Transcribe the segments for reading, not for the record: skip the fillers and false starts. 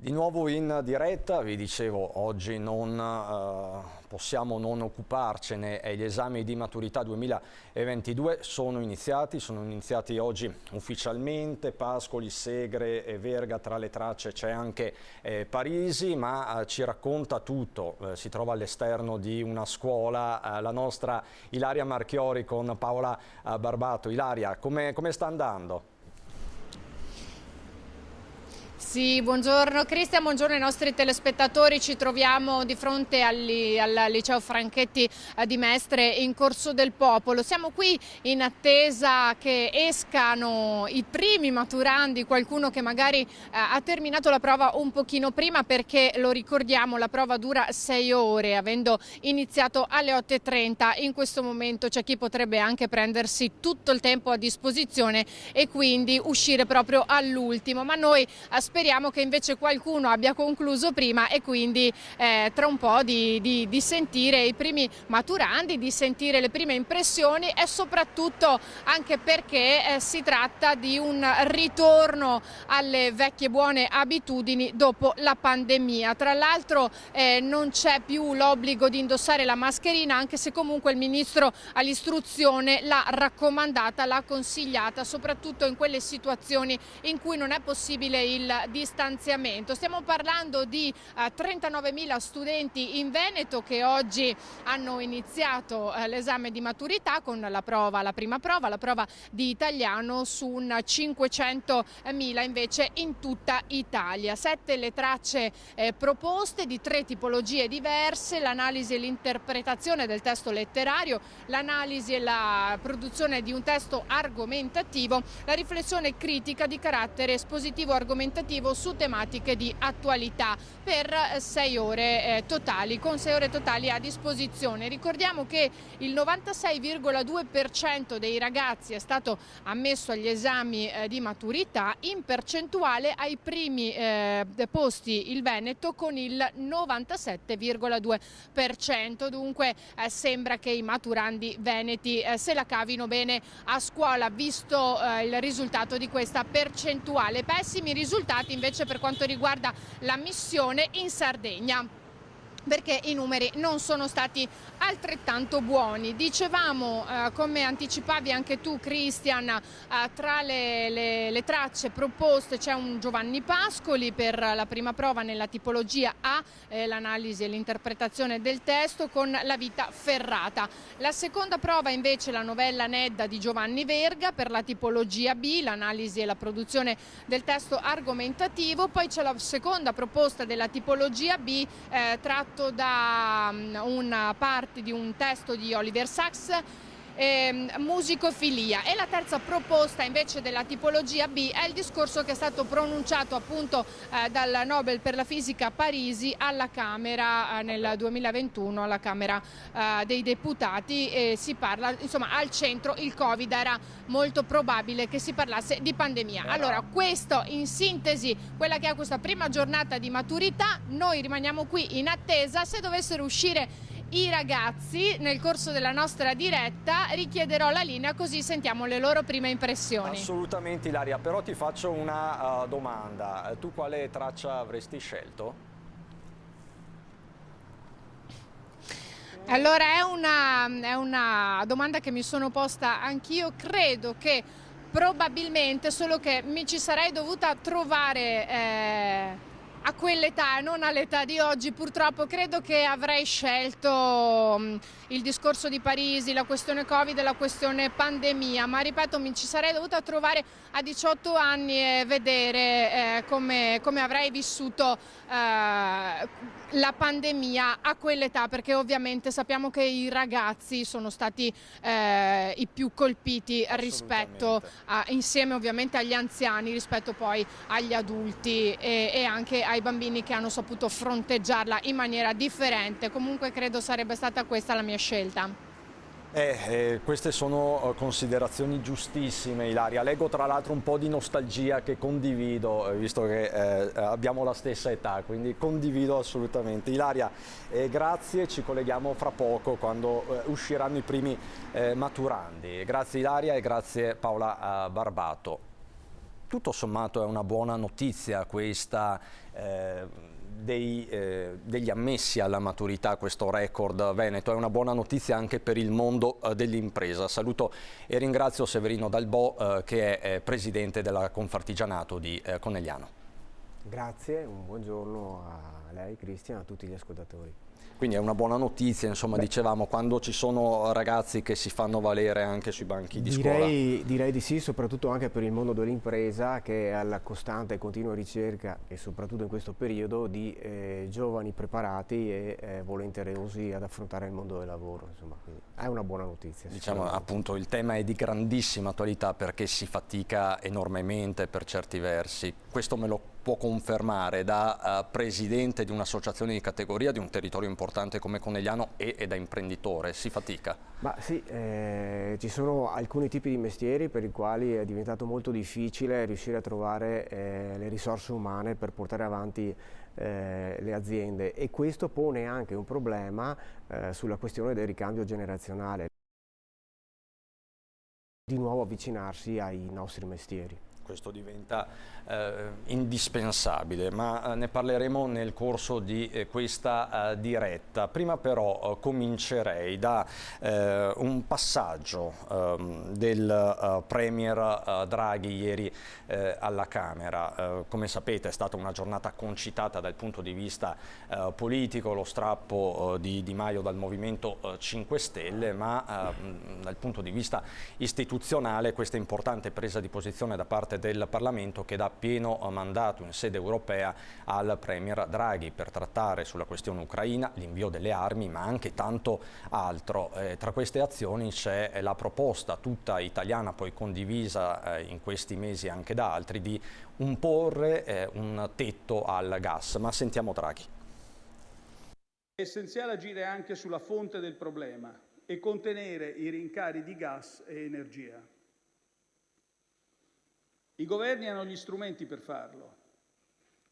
Di nuovo in diretta, vi dicevo, oggi non possiamo non occuparcene, gli esami di maturità 2022 sono iniziati oggi ufficialmente. Pascoli, Segre e Verga, tra le tracce c'è anche Parisi, ma ci racconta tutto, si trova all'esterno di una scuola, la nostra Ilaria Marchiori con Paola Barbato. Ilaria, come sta andando? Sì, buongiorno Cristian, buongiorno ai nostri telespettatori. Ci troviamo di fronte al liceo Franchetti di Mestre in Corso del Popolo. Siamo qui in attesa che escano i primi maturandi, qualcuno che magari ha terminato la prova un pochino prima, perché lo ricordiamo, la prova dura 6 ore, avendo iniziato alle 8:30. In questo momento c'è chi potrebbe anche prendersi tutto il tempo a disposizione e quindi uscire proprio all'ultimo, ma noi speriamo che invece qualcuno abbia concluso prima e quindi tra un po' di sentire i primi maturandi, di sentire le prime impressioni, e soprattutto anche perché si tratta di un ritorno alle vecchie buone abitudini dopo la pandemia. Tra l'altro non c'è più l'obbligo di indossare la mascherina, anche se comunque il ministro all'istruzione l'ha raccomandata, l'ha consigliata, soprattutto in quelle situazioni in cui non è possibile il distanziamento. Stiamo parlando di 39.000 studenti in Veneto che oggi hanno iniziato l'esame di maturità con la prima prova, la prova di italiano, su un 500.000 invece in tutta Italia. 7 le tracce proposte di 3 tipologie diverse: l'analisi e l'interpretazione del testo letterario, l'analisi e la produzione di un testo argomentativo, la riflessione critica di carattere espositivo argomentativo su tematiche di attualità, per 6 ore totali, con 6 ore totali a disposizione. Ricordiamo che il 96,2% dei ragazzi è stato ammesso agli esami di maturità, in percentuale ai primi posti il Veneto con il 97,2%. Dunque sembra che i maturandi veneti se la cavino bene a scuola, visto il risultato di questa percentuale. Pessimi risultati invece per quanto riguarda l'ammissione in Sardegna, perché i numeri non sono stati altrettanto buoni. Dicevamo, come anticipavi anche tu Cristian, tra le tracce proposte c'è un Giovanni Pascoli per la prima prova nella tipologia A, l'analisi e l'interpretazione del testo con La vita ferrata. La seconda prova invece la novella Nedda di Giovanni Verga per la tipologia B, l'analisi e la produzione del testo argomentativo. Poi c'è la seconda proposta della tipologia B, tratto da una parte di un testo di Oliver Sacks, musicofilia. E la terza proposta invece della tipologia B è il discorso che è stato pronunciato appunto dal Nobel per la fisica Parisi alla Camera nel 2021, alla Camera dei Deputati, e si parla, insomma, al centro il Covid, era molto probabile che si parlasse di pandemia. Allora, questo in sintesi quella che è questa prima giornata di maturità. Noi rimaniamo qui in attesa. Se dovessero uscire i ragazzi nel corso della nostra diretta, richiederò la linea così sentiamo le loro prime impressioni. Assolutamente Ilaria, però ti faccio una domanda. Tu quale traccia avresti scelto? Allora è una domanda che mi sono posta anch'io. Credo che probabilmente, solo che mi ci sarei dovuta trovare a quell'età, non all'età di oggi, purtroppo, credo che avrei scelto il discorso di Parisi, la questione Covid e la questione pandemia, ma ripeto, mi ci sarei dovuta trovare a 18 anni e vedere come avrei vissuto la pandemia a quell'età, perché ovviamente sappiamo che i ragazzi sono stati i più colpiti rispetto insieme ovviamente agli anziani, rispetto poi agli adulti e anche ai bambini che hanno saputo fronteggiarla in maniera differente. Comunque credo sarebbe stata questa la mia scelta. Queste sono considerazioni giustissime, Ilaria. Leggo tra l'altro un po' di nostalgia che condivido, visto che abbiamo la stessa età, quindi condivido assolutamente. Ilaria, grazie, ci colleghiamo fra poco quando usciranno i primi maturandi. Grazie Ilaria e grazie Paola Barbato. tutto sommato è una buona notizia questa degli ammessi alla maturità, questo record veneto, è una buona notizia anche per il mondo dell'impresa. Saluto e ringrazio Severino Dalbò che è presidente della Confartigianato di Conegliano. Grazie, un buongiorno a lei Cristian, a tutti gli ascoltatori. Quindi è una buona notizia, insomma, dicevamo, quando ci sono ragazzi che si fanno valere anche sui banchi di scuola. Direi di sì, soprattutto anche per il mondo dell'impresa, che è alla costante e continua ricerca, e soprattutto in questo periodo, di giovani preparati e volenterosi ad affrontare il mondo del lavoro. Insomma, quindi è una buona notizia. Diciamo appunto il tema è di grandissima attualità perché si fatica enormemente per certi versi. Questo me lo può confermare da presidente di un'associazione di categoria di un territorio importante come Conegliano e da imprenditore, si fatica? Ma sì, ci sono alcuni tipi di mestieri per i quali è diventato molto difficile riuscire a trovare le risorse umane per portare avanti le aziende, e questo pone anche un problema sulla questione del ricambio generazionale, di nuovo avvicinarsi ai nostri mestieri. Questo diventa indispensabile, ma ne parleremo nel corso di questa diretta. Prima però comincerei da un passaggio del Premier Draghi ieri alla Camera. Come sapete è stata una giornata concitata dal punto di vista politico, lo strappo di Di Maio dal Movimento 5 Stelle, ma dal punto di vista istituzionale questa importante presa di posizione da parte del Parlamento che dà pieno mandato in sede europea al Premier Draghi per trattare sulla questione ucraina, l'invio delle armi, ma anche tanto altro. Tra queste azioni c'è la proposta tutta italiana, poi condivisa in questi mesi anche da altri, di imporre un tetto al gas. Ma sentiamo Draghi. È essenziale agire anche sulla fonte del problema e contenere i rincari di gas e energia. I governi hanno gli strumenti per farlo.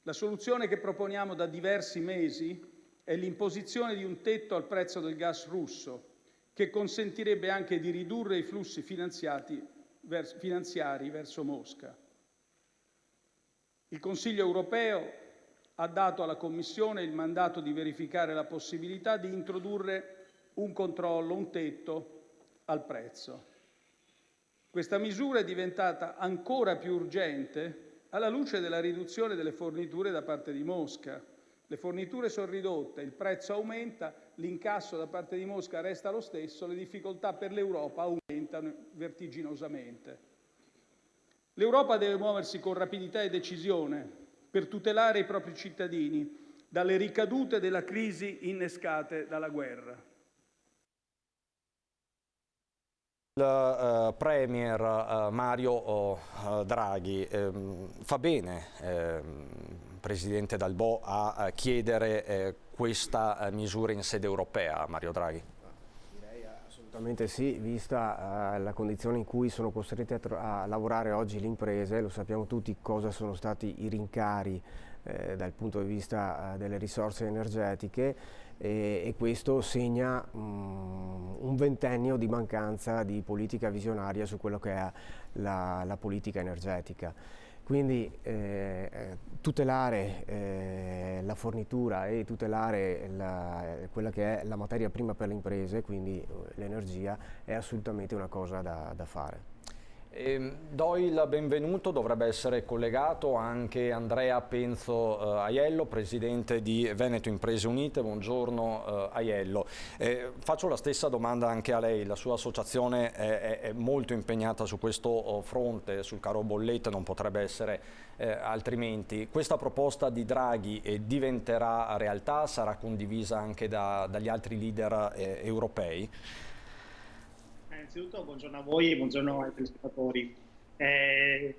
La soluzione che proponiamo da diversi mesi è l'imposizione di un tetto al prezzo del gas russo, che consentirebbe anche di ridurre i flussi finanziari verso Mosca. Il Consiglio europeo ha dato alla Commissione il mandato di verificare la possibilità di introdurre un controllo, un tetto al prezzo. Questa misura è diventata ancora più urgente alla luce della riduzione delle forniture da parte di Mosca. Le forniture sono ridotte, il prezzo aumenta, l'incasso da parte di Mosca resta lo stesso, le difficoltà per l'Europa aumentano vertiginosamente. L'Europa deve muoversi con rapidità e decisione per tutelare i propri cittadini dalle ricadute della crisi innescate dalla guerra. Il Premier Mario Draghi fa bene, Presidente Dalbò, a chiedere questa misura in sede europea, Mario Draghi? Direi assolutamente sì, vista la condizione in cui sono costrette a lavorare oggi le imprese. Lo sappiamo tutti cosa sono stati i rincari dal punto di vista delle risorse energetiche, e questo segna un ventennio di mancanza di politica visionaria su quello che è la politica energetica. Quindi tutelare la fornitura e tutelare quella che è la materia prima per le imprese, quindi l'energia, è assolutamente una cosa da fare. Do il benvenuto, dovrebbe essere collegato anche Andrea Penzo Aiello, presidente di Veneto Imprese Unite. Buongiorno Aiello. Faccio la stessa domanda anche a lei. La sua associazione è molto impegnata su questo fronte, sul caro bollette, non potrebbe essere altrimenti. Questa proposta di Draghi diventerà realtà, sarà condivisa anche dagli altri leader europei? Innanzitutto buongiorno a voi e buongiorno ai telespettatori.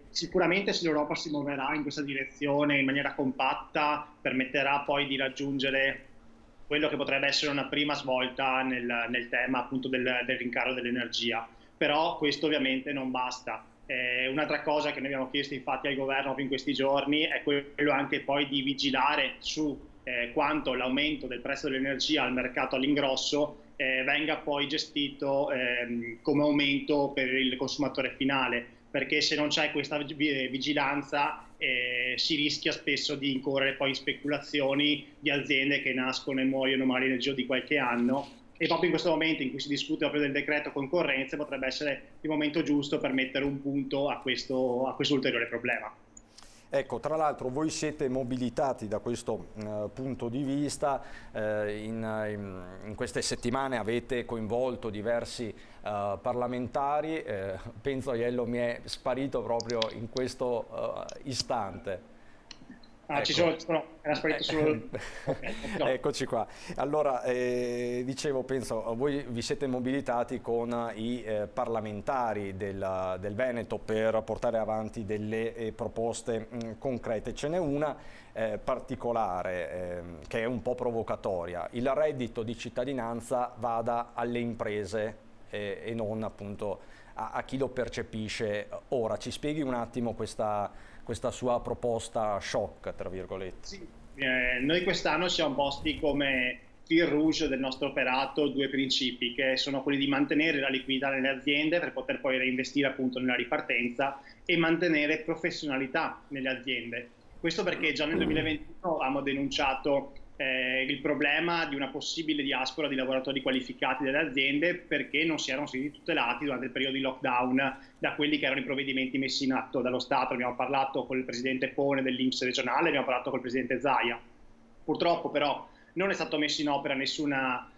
Sicuramente se l'Europa si muoverà in questa direzione in maniera compatta permetterà poi di raggiungere quello che potrebbe essere una prima svolta nel tema appunto del rincaro dell'energia. Però questo ovviamente non basta. Un'altra cosa che noi abbiamo chiesto infatti al governo proprio in questi giorni è quello anche poi di vigilare su quanto l'aumento del prezzo dell'energia al mercato all'ingrosso venga poi gestito come aumento per il consumatore finale, perché se non c'è questa vigilanza si rischia spesso di incorrere poi in speculazioni di aziende che nascono e muoiono magari nel giro di qualche anno, e proprio in questo momento in cui si discute proprio del decreto concorrenze potrebbe essere il momento giusto per mettere un punto a questo ulteriore problema. Ecco, tra l'altro voi siete mobilitati da questo punto di vista, in queste settimane avete coinvolto diversi parlamentari, penso Aiello mi è sparito proprio in questo istante. Ah, Ecco. era sparito solo... Okay, no. Eccoci qua. Allora, dicevo, penso, voi vi siete mobilitati con i parlamentari del Veneto per portare avanti delle proposte concrete. Ce n'è una particolare che è un po' provocatoria. Il reddito di cittadinanza vada alle imprese e non appunto a chi lo percepisce ora. Ci spieghi un attimo questa sua proposta shock, tra virgolette? Sì. Noi quest'anno ci siamo posti come fil rouge del nostro operato due principi, che sono quelli di mantenere la liquidità nelle aziende per poter poi reinvestire appunto nella ripartenza e mantenere professionalità nelle aziende. Questo perché già nel 2021 avevamo denunciato il problema di una possibile diaspora di lavoratori qualificati delle aziende, perché non si erano sentiti tutelati durante il periodo di lockdown da quelli che erano i provvedimenti messi in atto dallo Stato. Abbiamo parlato con il presidente Pone dell'INPS regionale, abbiamo parlato con il presidente Zaia. Purtroppo però non è stato messo in opera nessuna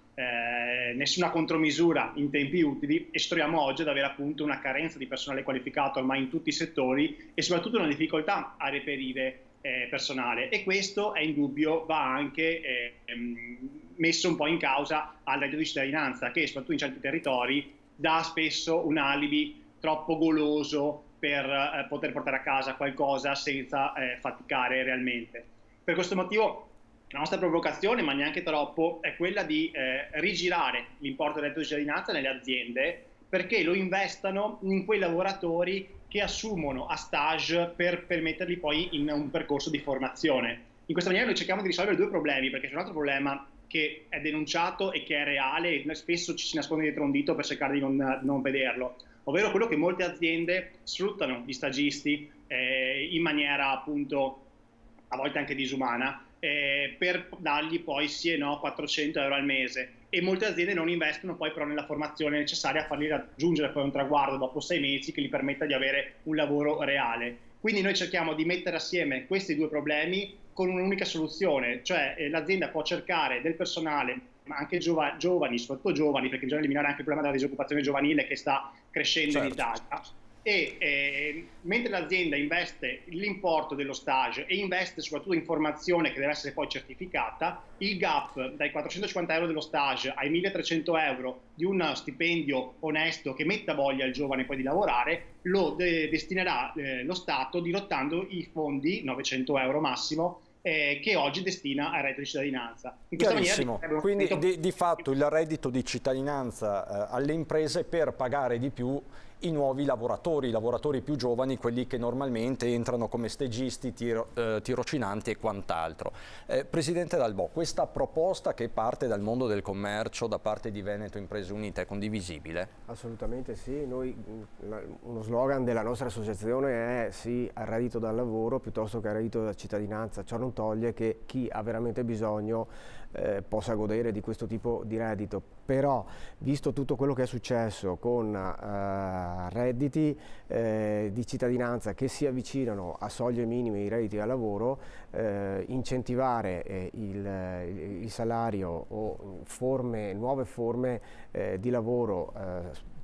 contromisura in tempi utili, e ci troviamo oggi ad avere appunto una carenza di personale qualificato ormai in tutti i settori e soprattutto una difficoltà a reperire personale, e questo è indubbio, va anche messo un po' in causa al reddito di cittadinanza, che soprattutto in certi territori dà spesso un alibi troppo goloso per poter portare a casa qualcosa senza faticare realmente. Per questo motivo la nostra provocazione, ma neanche troppo, è quella di rigirare l'importo del reddito di cittadinanza nelle aziende, perché lo investano in quei lavoratori che assumono a stage per permetterli poi in un percorso di formazione. In questa maniera noi cerchiamo di risolvere due problemi, perché c'è un altro problema che è denunciato e che è reale e spesso ci si nasconde dietro un dito per cercare di non vederlo, ovvero quello che molte aziende sfruttano gli stagisti in maniera appunto a volte anche disumana, per dargli poi sì e no 400 euro al mese, e molte aziende non investono poi però nella formazione necessaria a farli raggiungere poi un traguardo dopo 6 mesi che gli permetta di avere un lavoro reale. Quindi noi cerchiamo di mettere assieme questi due problemi con un'unica soluzione, cioè l'azienda può cercare del personale, ma anche giovani, soprattutto giovani, perché bisogna eliminare anche il problema della disoccupazione giovanile che sta crescendo in Italia. E mentre l'azienda investe l'importo dello stage e investe soprattutto in formazione che deve essere poi certificata, il gap dai 450 euro dello stage ai 1300 euro di uno stipendio onesto che metta voglia al giovane poi di lavorare lo destinerà lo Stato dirottando i fondi, 900 euro massimo, che oggi destina al reddito di cittadinanza. In questa Chiarissimo. Quindi di fatto il reddito di cittadinanza alle imprese per pagare di più i nuovi lavoratori, i lavoratori più giovani, quelli che normalmente entrano come stagisti, tirocinanti e quant'altro. Presidente Dalbò, questa proposta che parte dal mondo del commercio da parte di Veneto Imprese Unite è condivisibile? Assolutamente sì, uno slogan della nostra associazione è sì al reddito dal lavoro piuttosto che al reddito da cittadinanza. Ciò non toglie che chi ha veramente bisogno possa godere di questo tipo di reddito, però visto tutto quello che è successo con redditi di cittadinanza che si avvicinano a soglie minime di redditi da lavoro, incentivare il salario o nuove forme di lavoro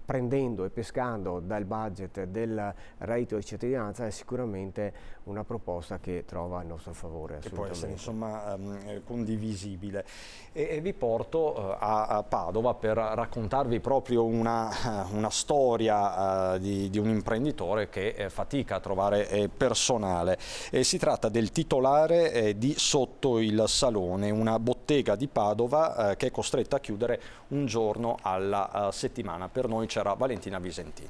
prendendo e pescando dal budget del reddito di cittadinanza è sicuramente una proposta che trova il nostro favore. Che può essere insomma condivisibile. E vi porto a Padova per raccontarvi proprio una storia di un imprenditore che fatica a trovare personale. Si tratta del titolare di Sotto il Salone, una bottega di Padova che è costretta a chiudere un giorno alla settimana. Per noi c'era Valentina Visentin.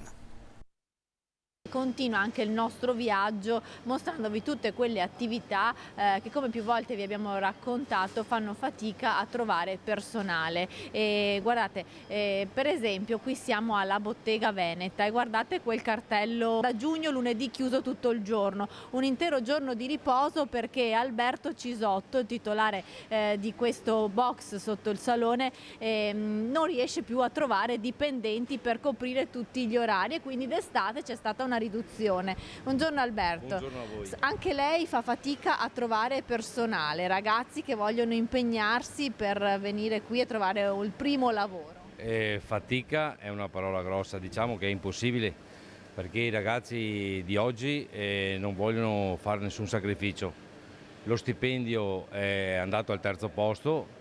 Continua anche il nostro viaggio mostrandovi tutte quelle attività che, come più volte vi abbiamo raccontato, fanno fatica a trovare personale. E guardate, per esempio qui siamo alla Bottega Veneta e guardate quel cartello: da giugno lunedì chiuso tutto il giorno, un intero giorno di riposo, perché Alberto Cisotto, il titolare di questo box sotto il salone, non riesce più a trovare dipendenti per coprire tutti gli orari, e quindi d'estate c'è stata una riduzione. Buongiorno Alberto. Buongiorno a voi. Anche lei fa fatica a trovare personale, ragazzi che vogliono impegnarsi per venire qui e trovare il primo lavoro? Fatica è una parola grossa, diciamo che è impossibile, perché i ragazzi di oggi non vogliono fare nessun sacrificio. Lo stipendio è andato al terzo posto,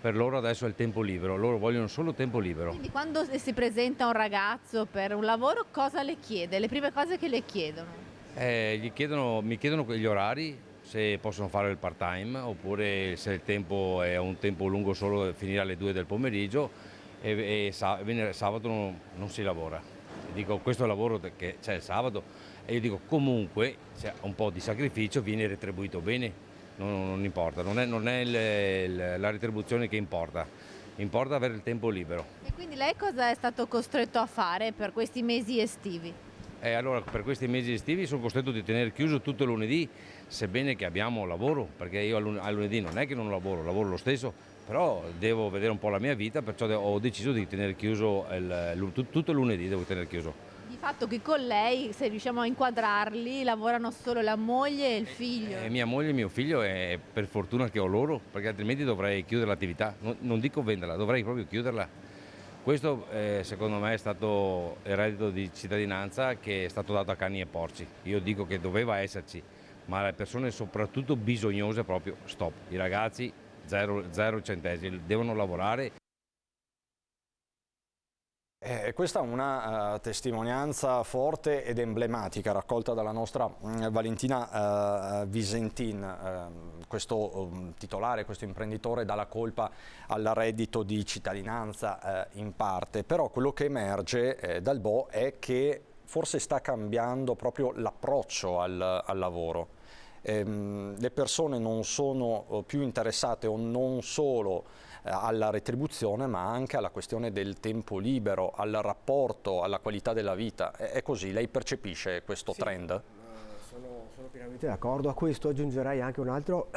per loro adesso è il tempo libero, loro vogliono solo tempo libero. Quindi quando si presenta un ragazzo per un lavoro, cosa le chiede? Le prime cose che le chiedono? Mi chiedono gli orari, se possono fare il part time, oppure se il tempo è un tempo lungo, solo finire alle 2 del pomeriggio, e sabato non si lavora. Dico, questo è il lavoro che c'è il sabato, e io dico comunque c'è un po' di sacrificio, viene retribuito bene. Non importa, non è la retribuzione che importa avere il tempo libero. E quindi lei cosa è stato costretto a fare per questi mesi estivi? Allora, per questi mesi estivi sono costretto di tenere chiuso tutto il lunedì, sebbene che abbiamo lavoro, perché io al lunedì non è che non lavoro lo stesso, però devo vedere un po' la mia vita, perciò ho deciso di tenere chiuso tutto il lunedì, devo tenere chiuso. Di fatto che con lei, se riusciamo a inquadrarli, lavorano solo la moglie e il figlio. Mia moglie e mio figlio, è per fortuna che ho loro, perché altrimenti dovrei chiudere l'attività, non dico venderla, dovrei proprio chiuderla. Questo secondo me è stato il reddito di cittadinanza che è stato dato a cani e porci. Io dico che doveva esserci, ma le persone soprattutto bisognose proprio stop. I ragazzi zero centesimi, devono lavorare. Questa è una testimonianza forte ed emblematica raccolta dalla nostra Valentina Visentin. Questo titolare, questo imprenditore dà la colpa al reddito di cittadinanza in parte, però quello che emerge dal BO è che forse sta cambiando proprio l'approccio al lavoro. Le persone non sono più interessate o non solo alla retribuzione, ma anche alla questione del tempo libero, al rapporto, alla qualità della vita. È così? Lei percepisce questo trend? Sono pienamente d'accordo. A questo aggiungerei anche un altro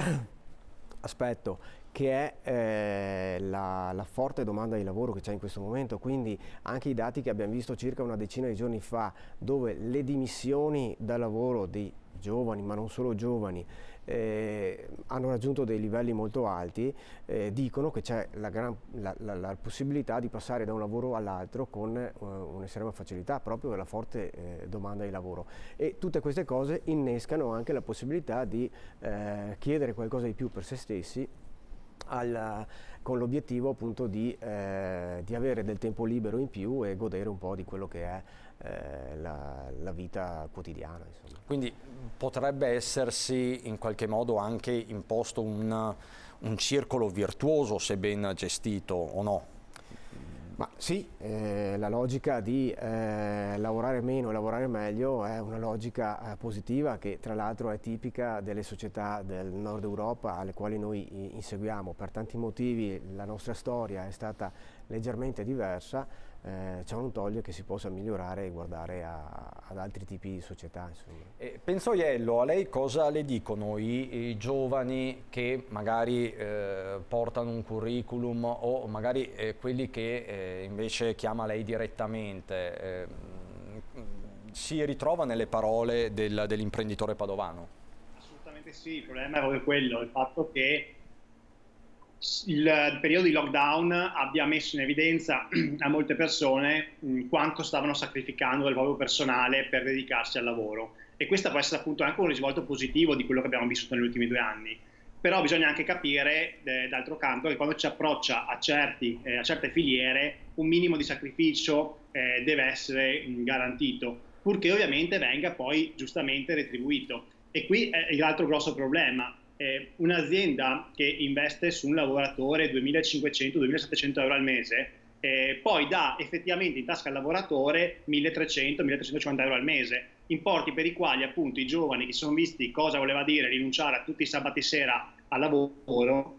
aspetto, che è la forte domanda di lavoro che c'è in questo momento. Quindi anche i dati che abbiamo visto circa una decina di giorni fa, dove le dimissioni dal lavoro di giovani, ma non solo giovani, hanno raggiunto dei livelli molto alti, dicono che c'è la possibilità di passare da un lavoro all'altro con un'estrema facilità, proprio per la forte domanda di lavoro. E tutte queste cose innescano anche la possibilità di chiedere qualcosa di più per se stessi, con l'obiettivo appunto di avere del tempo libero in più e godere un po' di quello che è la vita quotidiana, insomma. Quindi potrebbe essersi in qualche modo anche imposto un circolo virtuoso, se ben gestito, o no? Ma sì, la logica di lavorare meno e lavorare meglio è una logica positiva, che tra l'altro è tipica delle società del nord Europa alle quali noi inseguiamo. Per tanti motivi la nostra storia è stata leggermente diversa, ciò non toglie che si possa migliorare e guardare ad altri tipi di società, insomma. Pensoiello, a lei cosa le dicono i giovani che magari portano un curriculum, o magari quelli che invece chiama lei direttamente? Si ritrova nelle parole dell'imprenditore padovano? Assolutamente sì, il problema è proprio quello, il fatto che il periodo di lockdown abbia messo in evidenza a molte persone quanto stavano sacrificando del proprio personale per dedicarsi al lavoro, e questo può essere appunto anche un risvolto positivo di quello che abbiamo vissuto negli ultimi 2 anni. Però bisogna anche capire, d'altro canto, che quando ci approccia a certe filiere un minimo di sacrificio deve essere garantito, purché ovviamente venga poi giustamente retribuito. E qui è l'altro grosso problema. Un'azienda che investe su un lavoratore 2.500-2.700 euro al mese, poi dà effettivamente in tasca al lavoratore 1.300-1.350 euro al mese. importi per i quali appunto i giovani che sono visti cosa voleva dire rinunciare a tutti i sabati sera al lavoro,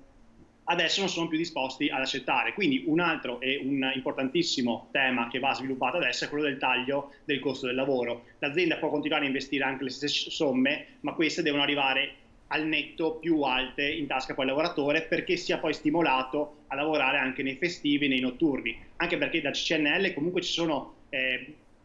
adesso non sono più disposti ad accettare. Quindi un altro e un importantissimo tema che va sviluppato adesso è quello del taglio del costo del lavoro. L'azienda può continuare a investire anche le stesse somme, ma queste devono arrivare al netto più alte in tasca poi al lavoratore, perché sia poi stimolato a lavorare anche nei festivi, nei notturni, anche perché da CNL comunque ci sono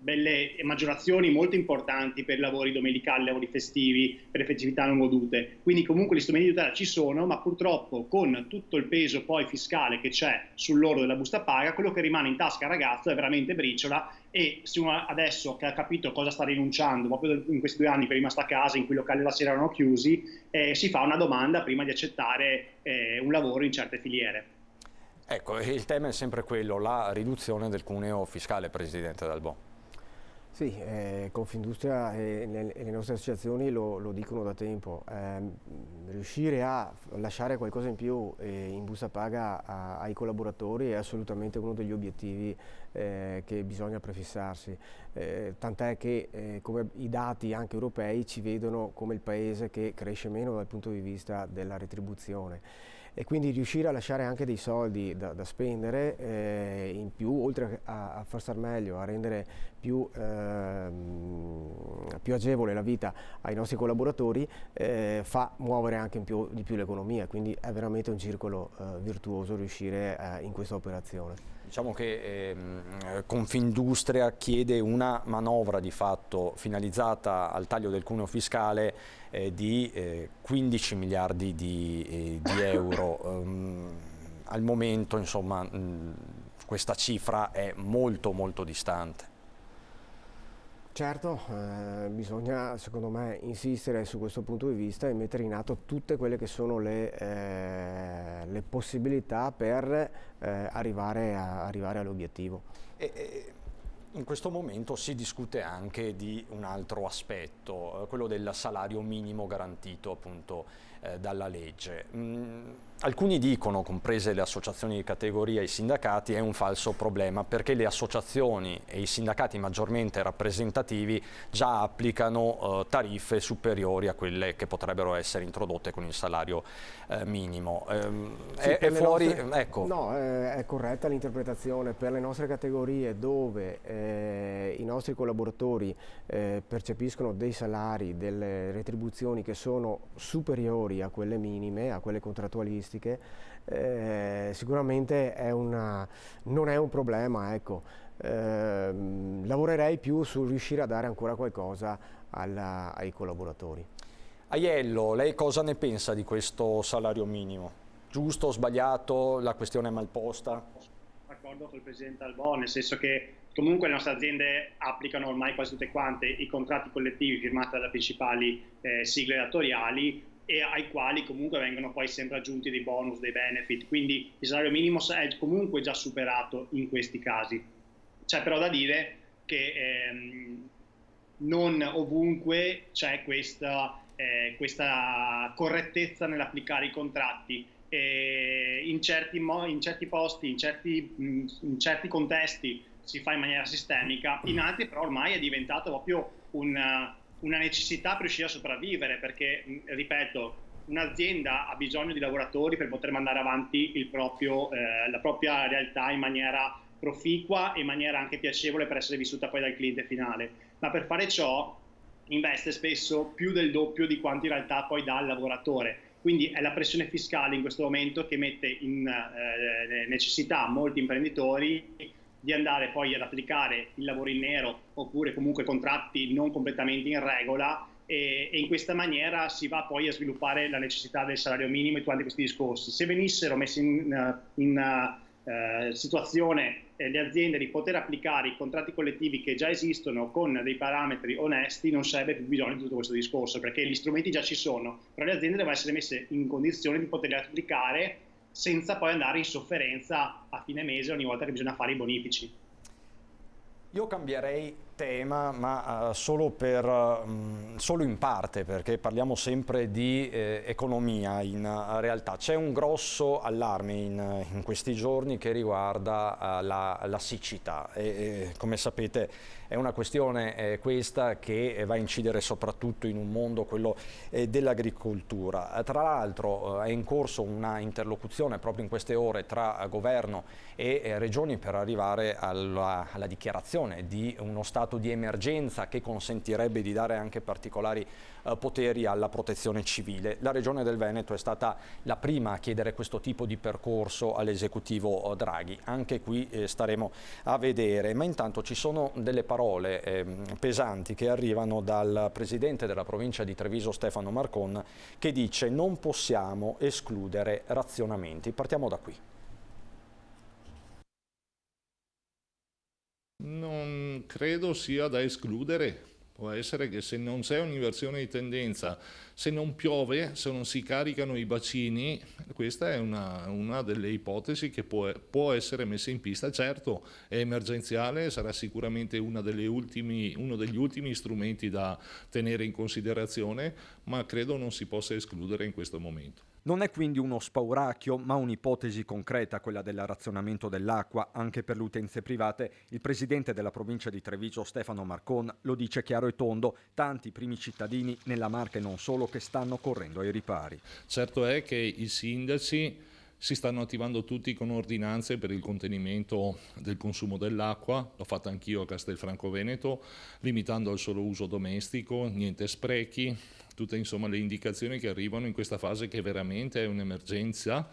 belle maggiorazioni molto importanti per i lavori domenicali, lavori festivi, per le festività non godute. Quindi comunque gli strumenti di tutela ci sono, ma purtroppo con tutto il peso poi fiscale che c'è sull'orlo della busta paga, quello che rimane in tasca al ragazzo è veramente briciola, e se uno adesso che ha capito cosa sta rinunciando, proprio in questi 2 anni che è rimasto a casa, in cui i locali la sera erano chiusi, si fa una domanda prima di accettare un lavoro in certe filiere. Ecco, il tema è sempre quello, la riduzione del cuneo fiscale, Presidente Dalbon. Sì, Confindustria e le nostre associazioni lo dicono da tempo. Riuscire a lasciare qualcosa in più in busta paga ai collaboratori è assolutamente uno degli obiettivi che bisogna prefissarsi. Tant'è che come i dati anche europei ci vedono come il paese che cresce meno dal punto di vista della retribuzione. E quindi riuscire a lasciare anche dei soldi da spendere in più, oltre a far star meglio, a rendere più agevole la vita ai nostri collaboratori, fa muovere anche di più l'economia, quindi è veramente un circolo virtuoso riuscire in questa operazione. Diciamo che Confindustria chiede una manovra di fatto finalizzata al taglio del cuneo fiscale di 15 miliardi di euro. Al momento, insomma, questa cifra è molto molto distante. Certo, bisogna secondo me insistere su questo punto di vista e mettere in atto tutte quelle che sono le possibilità per arrivare all'obiettivo. In questo momento si discute anche di un altro aspetto, quello del salario minimo garantito appunto dalla legge. Alcuni dicono, comprese le associazioni di categoria e i sindacati, è un falso problema perché le associazioni e i sindacati maggiormente rappresentativi già applicano tariffe superiori a quelle che potrebbero essere introdotte con il salario minimo. È fuori, ecco. No, è corretta l'interpretazione. Per le nostre categorie dove i nostri collaboratori percepiscono dei salari, delle retribuzioni che sono superiori a quelle minime, a quelle contrattualistiche, sicuramente non è un problema, ecco. Lavorerei più su riuscire a dare ancora qualcosa ai collaboratori. Aiello, lei cosa ne pensa di questo salario minimo? Giusto o sbagliato? La questione è mal posta? D'accordo con il Presidente Dalbon, nel senso che comunque le nostre aziende applicano ormai quasi tutte quante i contratti collettivi firmati dalle principali sigle datoriali, e ai quali comunque vengono poi sempre aggiunti dei bonus, dei benefit, quindi il salario minimo è comunque già superato in questi casi. C'è però da dire che non ovunque c'è questa correttezza nell'applicare i contratti. In certi posti, in certi contesti si fa in maniera sistemica, in altri però ormai è diventato proprio una necessità per riuscire a sopravvivere, perché, ripeto, un'azienda ha bisogno di lavoratori per poter mandare avanti la propria realtà in maniera proficua e in maniera anche piacevole per essere vissuta poi dal cliente finale, ma per fare ciò investe spesso più del doppio di quanto in realtà poi dà al lavoratore. Quindi è la pressione fiscale in questo momento che mette in necessità molti imprenditori di andare poi ad applicare il lavoro in nero oppure comunque contratti non completamente in regola, e in questa maniera si va poi a sviluppare la necessità del salario minimo e tutti questi discorsi. Se venissero messi in situazione le aziende di poter applicare i contratti collettivi che già esistono con dei parametri onesti, non sarebbe più bisogno di tutto questo discorso, perché gli strumenti già ci sono, però le aziende devono essere messe in condizione di poterli applicare senza poi andare in sofferenza a fine mese ogni volta che bisogna fare i bonifici. Io cambierei tema, ma solo in parte, perché parliamo sempre di economia. In realtà c'è un grosso allarme in questi giorni che riguarda la siccità e come sapete è una questione questa che va a incidere soprattutto in un mondo, quello dell'agricoltura. Tra l'altro è in corso una interlocuzione proprio in queste ore tra governo e regioni per arrivare alla dichiarazione di uno stato di emergenza che consentirebbe di dare anche particolari poteri alla protezione civile. La Regione del Veneto è stata la prima a chiedere questo tipo di percorso all'esecutivo Draghi. Anche qui staremo a vedere, ma intanto ci sono delle parole pesanti che arrivano dal presidente della provincia di Treviso Stefano Marcon, che dice: non possiamo escludere razionamenti. Partiamo da qui. Non credo sia da escludere. Può essere che se non c'è un'inversione di tendenza, se non piove, se non si caricano i bacini, questa è una delle ipotesi che può essere messa in pista. Certo, è emergenziale, sarà sicuramente uno degli ultimi strumenti da tenere in considerazione, ma credo non si possa escludere in questo momento. Non è quindi uno spauracchio, ma un'ipotesi concreta, quella del razionamento dell'acqua anche per le utenze private. Il presidente della provincia di Treviso, Stefano Marcon, lo dice chiaro e tondo: tanti primi cittadini nella Marca e non solo che stanno correndo ai ripari. Certo è che i sindaci si stanno attivando tutti con ordinanze per il contenimento del consumo dell'acqua, l'ho fatto anch'io a Castelfranco Veneto, limitando al solo uso domestico, niente sprechi, tutte insomma le indicazioni che arrivano in questa fase che veramente è un'emergenza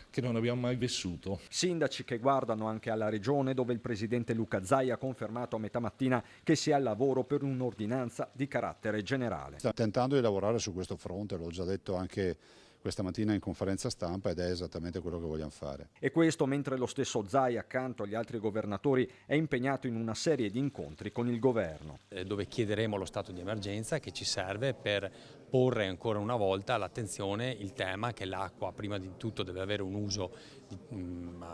che non abbiamo mai vissuto. Sindaci che guardano anche alla regione, dove il presidente Luca Zai ha confermato a metà mattina che si è al lavoro per un'ordinanza di carattere generale. Sta tentando di lavorare su questo fronte, l'ho già detto anche questa mattina in conferenza stampa, ed è esattamente quello che vogliamo fare. E questo mentre lo stesso Zai, accanto agli altri governatori, è impegnato in una serie di incontri con il governo. Dove chiederemo lo stato di emergenza che ci serve per porre ancora una volta all'attenzione il tema che l'acqua prima di tutto deve avere un uso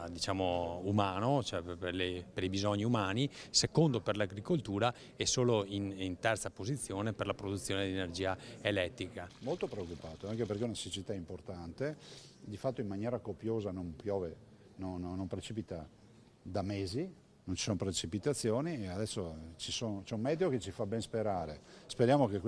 diciamo umano, cioè per i bisogni umani, secondo per l'agricoltura e solo in terza posizione per la produzione di energia elettrica. Molto preoccupato, anche perché è una siccità importante, di fatto in maniera copiosa non piove, non precipita da mesi, non ci sono precipitazioni e adesso c'è un meteo che ci fa ben sperare. Speriamo che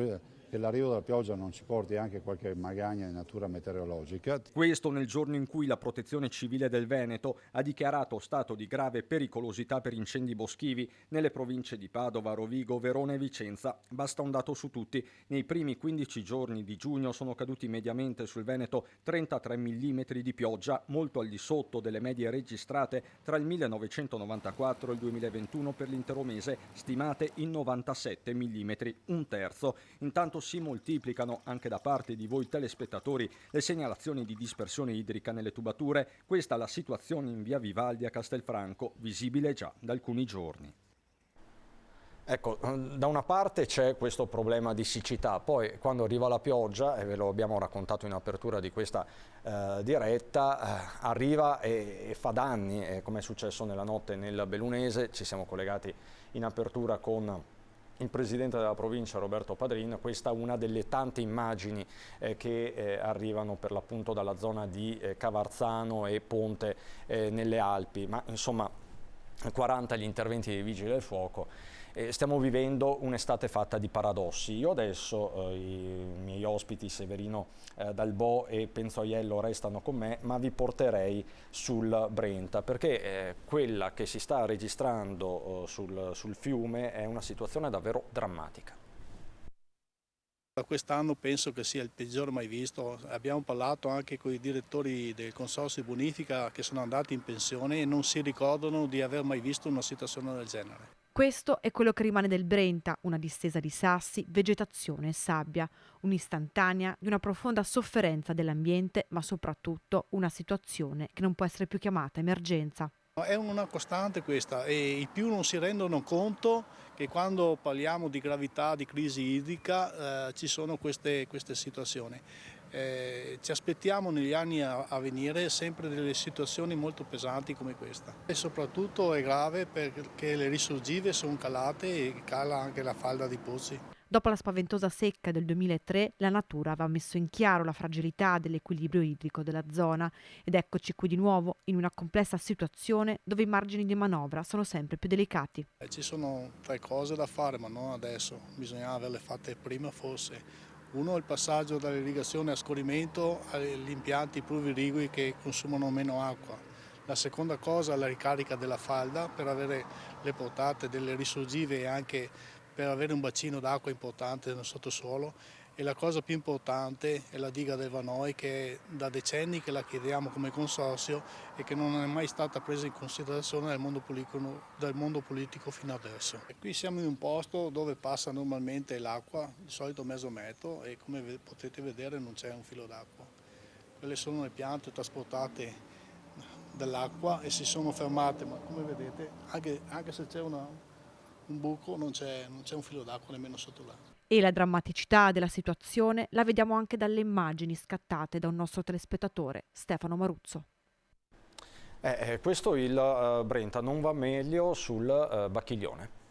l'arrivo della pioggia non ci porti anche qualche magagna di natura meteorologica. Questo nel giorno in cui la Protezione Civile del Veneto ha dichiarato stato di grave pericolosità per incendi boschivi nelle province di Padova, Rovigo, Verona e Vicenza. Basta un dato su tutti: nei primi 15 giorni di giugno sono caduti mediamente sul Veneto 33 mm di pioggia, molto al di sotto delle medie registrate tra il 1994 e il 2021 per l'intero mese, stimate in 97 mm, un terzo. Intanto si moltiplicano anche da parte di voi telespettatori le segnalazioni di dispersione idrica nelle tubature. Questa è la situazione in via Vivaldi a Castelfranco, visibile già da alcuni giorni. Ecco, da una parte c'è questo problema di siccità, poi quando arriva la pioggia, e ve lo abbiamo raccontato in apertura di questa diretta, arriva e fa danni, come è successo nella notte nel Bellunese. Ci siamo collegati in apertura con il presidente della provincia Roberto Padrin. Questa è una delle tante immagini che arrivano per l'appunto dalla zona di Cavarzano e Ponte nelle Alpi, ma insomma 40 gli interventi dei vigili del fuoco. Stiamo vivendo un'estate fatta di paradossi. Io adesso, i miei ospiti Severino Dalbò e Penzoiello restano con me, ma vi porterei sul Brenta, perché quella che si sta registrando sul fiume è una situazione davvero drammatica. Quest'anno penso che sia il peggiore mai visto. Abbiamo parlato anche con i direttori del Consorzio Bonifica che sono andati in pensione e non si ricordano di aver mai visto una situazione del genere. Questo è quello che rimane del Brenta, una distesa di sassi, vegetazione e sabbia, un'istantanea di una profonda sofferenza dell'ambiente, ma soprattutto una situazione che non può essere più chiamata emergenza. È una costante questa e i più non si rendono conto che quando parliamo di gravità, di crisi idrica, ci sono queste situazioni. Ci aspettiamo negli anni a venire sempre delle situazioni molto pesanti come questa. E soprattutto è grave perché le risorgive sono calate e cala anche la falda di pozzi. Dopo la spaventosa secca del 2003, la natura aveva messo in chiaro la fragilità dell'equilibrio idrico della zona ed eccoci qui di nuovo in una complessa situazione dove i margini di manovra sono sempre più delicati. Ci sono 3 cose da fare, ma non adesso, bisognava averle fatte prima forse. Uno è il passaggio dall'irrigazione a scorrimento agli impianti pluvioirigui che consumano meno acqua. La seconda cosa è la ricarica della falda per avere le portate delle risorgive e anche per avere un bacino d'acqua importante nel sottosuolo. E la cosa più importante è la diga del Vanoi, che è da decenni che la chiediamo come consorzio e che non è mai stata presa in considerazione dal mondo politico fino adesso. E qui siamo in un posto dove passa normalmente l'acqua, di solito mezzo metro, e come potete vedere non c'è un filo d'acqua. Quelle sono le piante trasportate dall'acqua e si sono fermate, ma come vedete anche se c'è un buco non c'è un filo d'acqua nemmeno sotto l'acqua. E la drammaticità della situazione la vediamo anche dalle immagini scattate da un nostro telespettatore, Stefano Maruzzo. Questo il Brenta non va meglio sul Bacchiglione.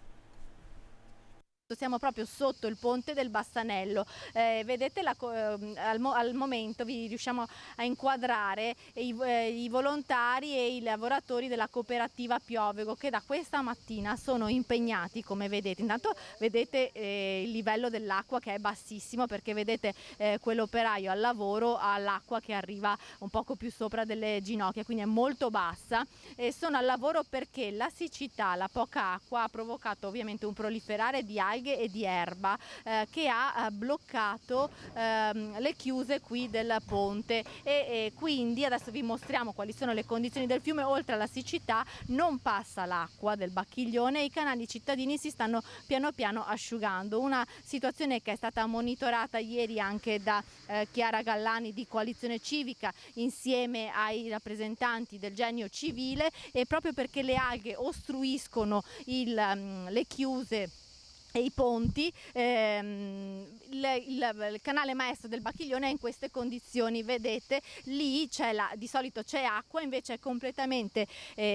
Siamo proprio sotto il ponte del Bassanello, vedete al momento vi riusciamo a inquadrare i volontari e i lavoratori della cooperativa Piovego che da questa mattina sono impegnati, come vedete. Intanto vedete il livello dell'acqua che è bassissimo, perché vedete quell'operaio al lavoro ha l'acqua che arriva un poco più sopra delle ginocchia, quindi è molto bassa, e sono al lavoro perché la siccità, la poca acqua ha provocato ovviamente un proliferare di alghe e di erba che ha bloccato le chiuse qui del ponte e quindi adesso vi mostriamo quali sono le condizioni del fiume. Oltre alla siccità non passa l'acqua del Bacchiglione e i canali cittadini si stanno piano piano asciugando, una situazione che è stata monitorata ieri anche da Chiara Gallani di Coalizione Civica insieme ai rappresentanti del Genio Civile, e proprio perché le alghe ostruiscono le chiuse e i ponti, il canale maestro del Bacchiglione è in queste condizioni. Vedete lì di solito c'è acqua, invece è completamente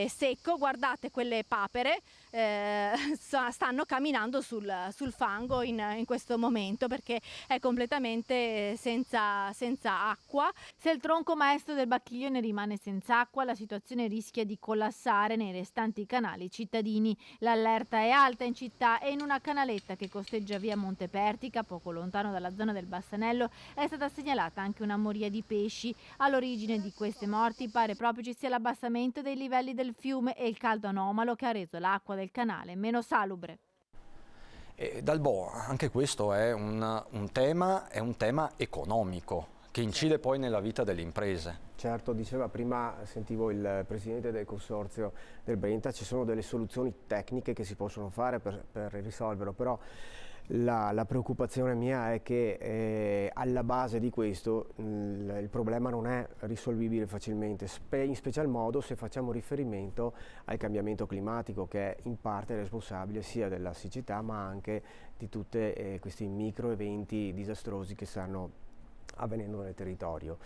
secco. Guardate quelle papere, stanno camminando sul fango in questo momento perché è completamente senza acqua. Se il tronco maestro del Bacchiglione rimane senza acqua, la situazione rischia di collassare nei restanti canali cittadini. L'allerta è alta in città e in una canaletta che costeggia via Montepertica, poco lontano dalla zona del Bassanello, è stata segnalata anche una moria di pesci. All'origine di queste morti pare proprio ci sia l'abbassamento dei livelli del fiume e il caldo anomalo che ha reso l'acqua del canale meno salubre. Dalbo, anche questo è un tema economico che incide poi nella vita delle imprese. Certo, diceva prima, sentivo il presidente del consorzio del Brenta, ci sono delle soluzioni tecniche che si possono fare per risolverlo, però la preoccupazione mia è che alla base di questo il problema non è risolvibile facilmente, in special modo se facciamo riferimento al cambiamento climatico, che è in parte responsabile sia della siccità ma anche di tutti questi micro eventi disastrosi che stanno avvenendo nel territorio.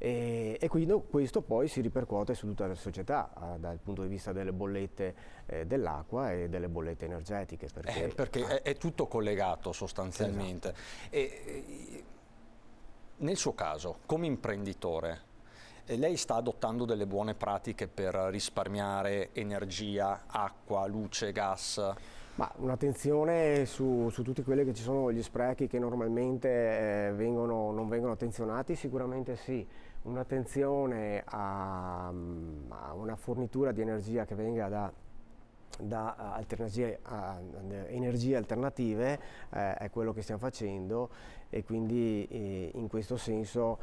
E quindi questo poi si ripercuote su tutta la società dal punto di vista delle bollette dell'acqua e delle bollette energetiche. Perché è tutto collegato sostanzialmente. Esatto. Nel suo caso, come imprenditore, lei sta adottando delle buone pratiche per risparmiare energia, acqua, luce, gas? Ma un'attenzione su tutti quelli che ci sono gli sprechi che normalmente non vengono attenzionati, sicuramente sì. Un'attenzione a una fornitura di energia che venga da energie alternative è quello che stiamo facendo, e quindi in questo senso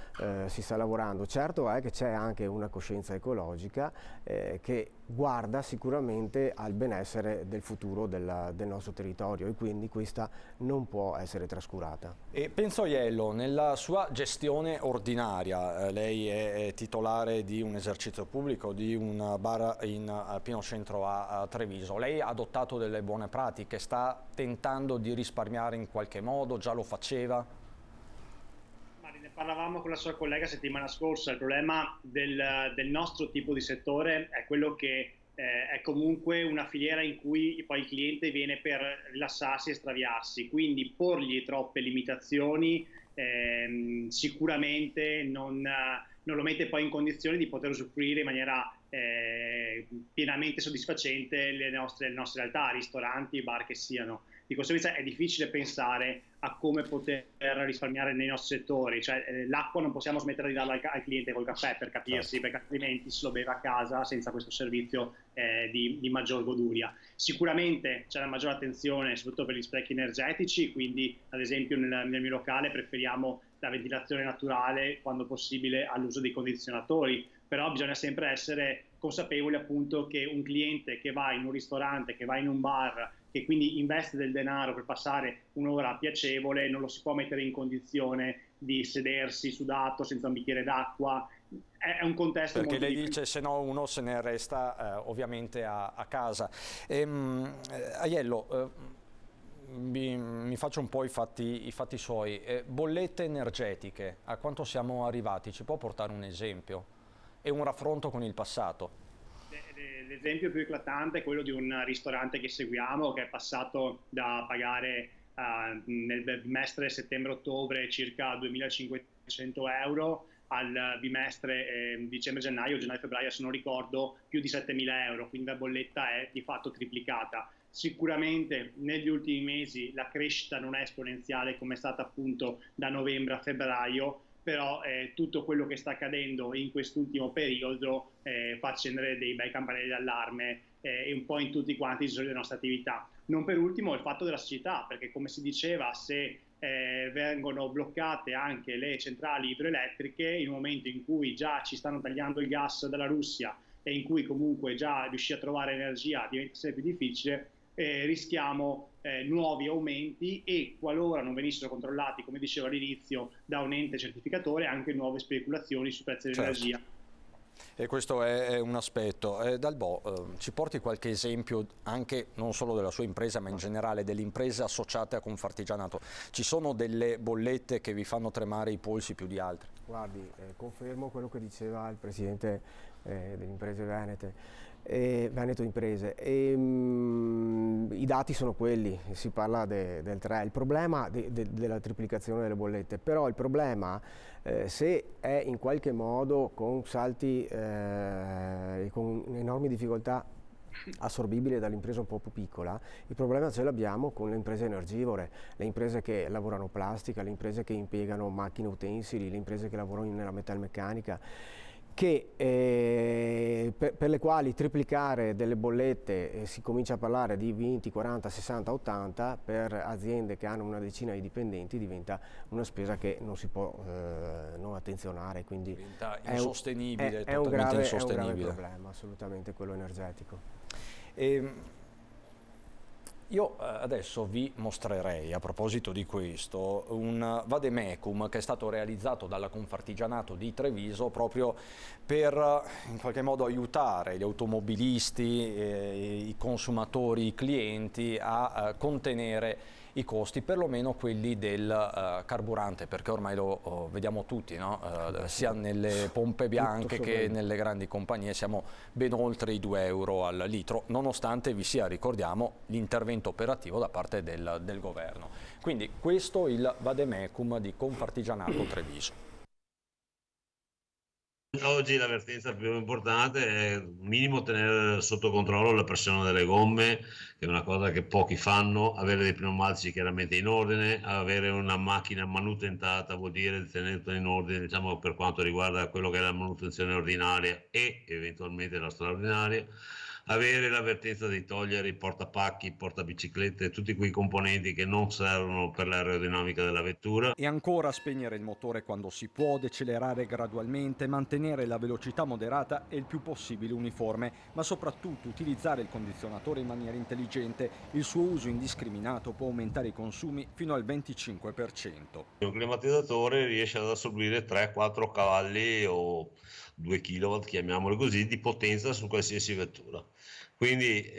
si sta lavorando. Certo è che c'è anche una coscienza ecologica che guarda sicuramente al benessere del futuro del nostro territorio, e quindi questa non può essere trascurata. E Penzoliello, nella sua gestione ordinaria, lei è titolare di un esercizio pubblico, di un bar in pieno centro a Treviso. Lei ha adottato delle buone pratiche, sta tentando di risparmiare in qualche modo, già lo faceva? parlavamo con la sua collega settimana scorsa, il problema del nostro tipo di settore è quello che è comunque una filiera in cui poi il cliente viene per rilassarsi e estraviarsi, quindi porgli troppe limitazioni sicuramente non lo mette poi in condizione di poter usufruire in maniera pienamente soddisfacente le nostre realtà, ristoranti, bar che siano. Di conseguenza è difficile pensare a come poter risparmiare nei nostri settori, cioè l'acqua non possiamo smettere di darla al cliente col caffè, per capirsi, perché altrimenti se lo beve a casa senza questo servizio di maggior goduria. Sicuramente c'è la maggiore attenzione soprattutto per gli sprechi energetici, quindi ad esempio nel mio locale preferiamo la ventilazione naturale quando possibile all'uso dei condizionatori, però bisogna sempre essere consapevoli appunto che un cliente che va in un ristorante, che va in un bar, che quindi investe del denaro per passare un'ora piacevole, non lo si può mettere in condizione di sedersi sudato senza un bicchiere d'acqua. È un contesto perché molto lei dice se no uno se ne resta ovviamente a casa. Aiello, mi faccio un po' i fatti suoi. Bollette energetiche, a quanto siamo arrivati? Ci può portare un esempio e un raffronto con il passato? L'esempio più eclatante è quello di un ristorante che seguiamo, che è passato da pagare nel bimestre settembre-ottobre circa 2.500 euro al bimestre dicembre-gennaio, gennaio-febbraio, se non ricordo, più di 7.000 euro, quindi la bolletta è di fatto triplicata. Sicuramente negli ultimi mesi la crescita non è esponenziale come è stata appunto da novembre a febbraio, però tutto quello che sta accadendo in quest'ultimo periodo fa accendere dei bei campanelli d'allarme un po' in tutti quanti i giorni delle nostre attività. Non per ultimo il fatto della siccità, perché come si diceva, se vengono bloccate anche le centrali idroelettriche, in un momento in cui già ci stanno tagliando il gas dalla Russia e in cui comunque già riuscire a trovare energia diventa sempre più difficile, rischiamo nuovi aumenti e qualora non venissero controllati, come dicevo all'inizio, da un ente certificatore, anche nuove speculazioni sui prezzi dell'energia. E questo è un aspetto. Dalbò, ci porti qualche esempio anche non solo della sua impresa ma in generale delle imprese associate a Confartigianato? Ci sono delle bollette che vi fanno tremare i polsi più di altre? Guardi, confermo quello che diceva il presidente delle imprese venete. Veneto Imprese, i dati sono quelli, si parla del 3, il problema della triplicazione delle bollette, però il problema se è in qualche modo con salti, con enormi difficoltà assorbibile dall'impresa un po' più piccola, il problema ce l'abbiamo con le imprese energivore, le imprese che lavorano plastica, le imprese che impiegano macchine utensili, le imprese che lavorano nella metalmeccanica, che per le quali triplicare delle bollette si comincia a parlare di 20, 40, 60, 80 per aziende che hanno una decina di dipendenti diventa una spesa che non si può non attenzionare, quindi diventa insostenibile, è un grave problema, assolutamente quello energetico. Io adesso vi mostrerei, a proposito di questo, un vademecum che è stato realizzato dalla Confartigianato di Treviso proprio per in qualche modo aiutare gli automobilisti, i consumatori, i clienti a contenere i costi, perlomeno quelli del carburante, perché ormai lo vediamo tutti, no? Sia nelle pompe bianche che nelle grandi compagnie siamo ben oltre i 2 euro al litro, nonostante vi sia, ricordiamo, l'intervento operativo da parte del governo. Quindi questo il vademecum di Confartigianato Treviso. Oggi l'avvertenza più importante è minimo tenere sotto controllo la pressione delle gomme, che è una cosa che pochi fanno, avere dei pneumatici chiaramente in ordine, avere una macchina manutentata vuol dire tenerla in ordine, diciamo, per quanto riguarda quello che è la manutenzione ordinaria e eventualmente la straordinaria, avere l'avvertenza di togliere i portapacchi, portabiciclette, tutti quei componenti che non servono per l'aerodinamica della vettura. E ancora spegnere il motore quando si può, decelerare gradualmente, mantenere la velocità moderata e il più possibile uniforme, ma soprattutto utilizzare il condizionatore in maniera intelligente. Il suo uso indiscriminato può aumentare i consumi fino al 25%. Un climatizzatore riesce ad assorbire 3-4 cavalli o 2 kW, chiamiamolo così, di potenza su qualsiasi vettura. Quindi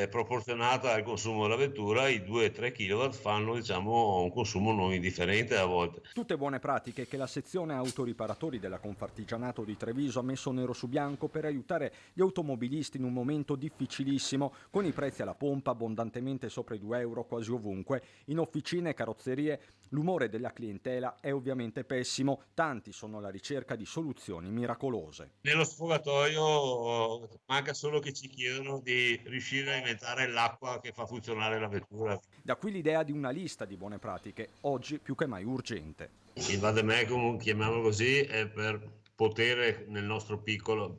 proporzionata al consumo della vettura, i 2-3 kW fanno, diciamo, un consumo non indifferente a volte. Tutte buone pratiche che la sezione autoriparatori della Confartigianato di Treviso ha messo nero su bianco per aiutare gli automobilisti in un momento difficilissimo, con i prezzi alla pompa abbondantemente sopra i 2 euro quasi ovunque. In officine e carrozzerie l'umore della clientela è ovviamente pessimo, tanti sono alla ricerca di soluzioni miracolose. Nello sfogatoio manca solo che ci chiedono di riuscire a inventare l'acqua che fa funzionare la vettura. Da qui l'idea di una lista di buone pratiche, oggi più che mai urgente. Il vademecum, chiamiamolo così, è per poter nel nostro piccolo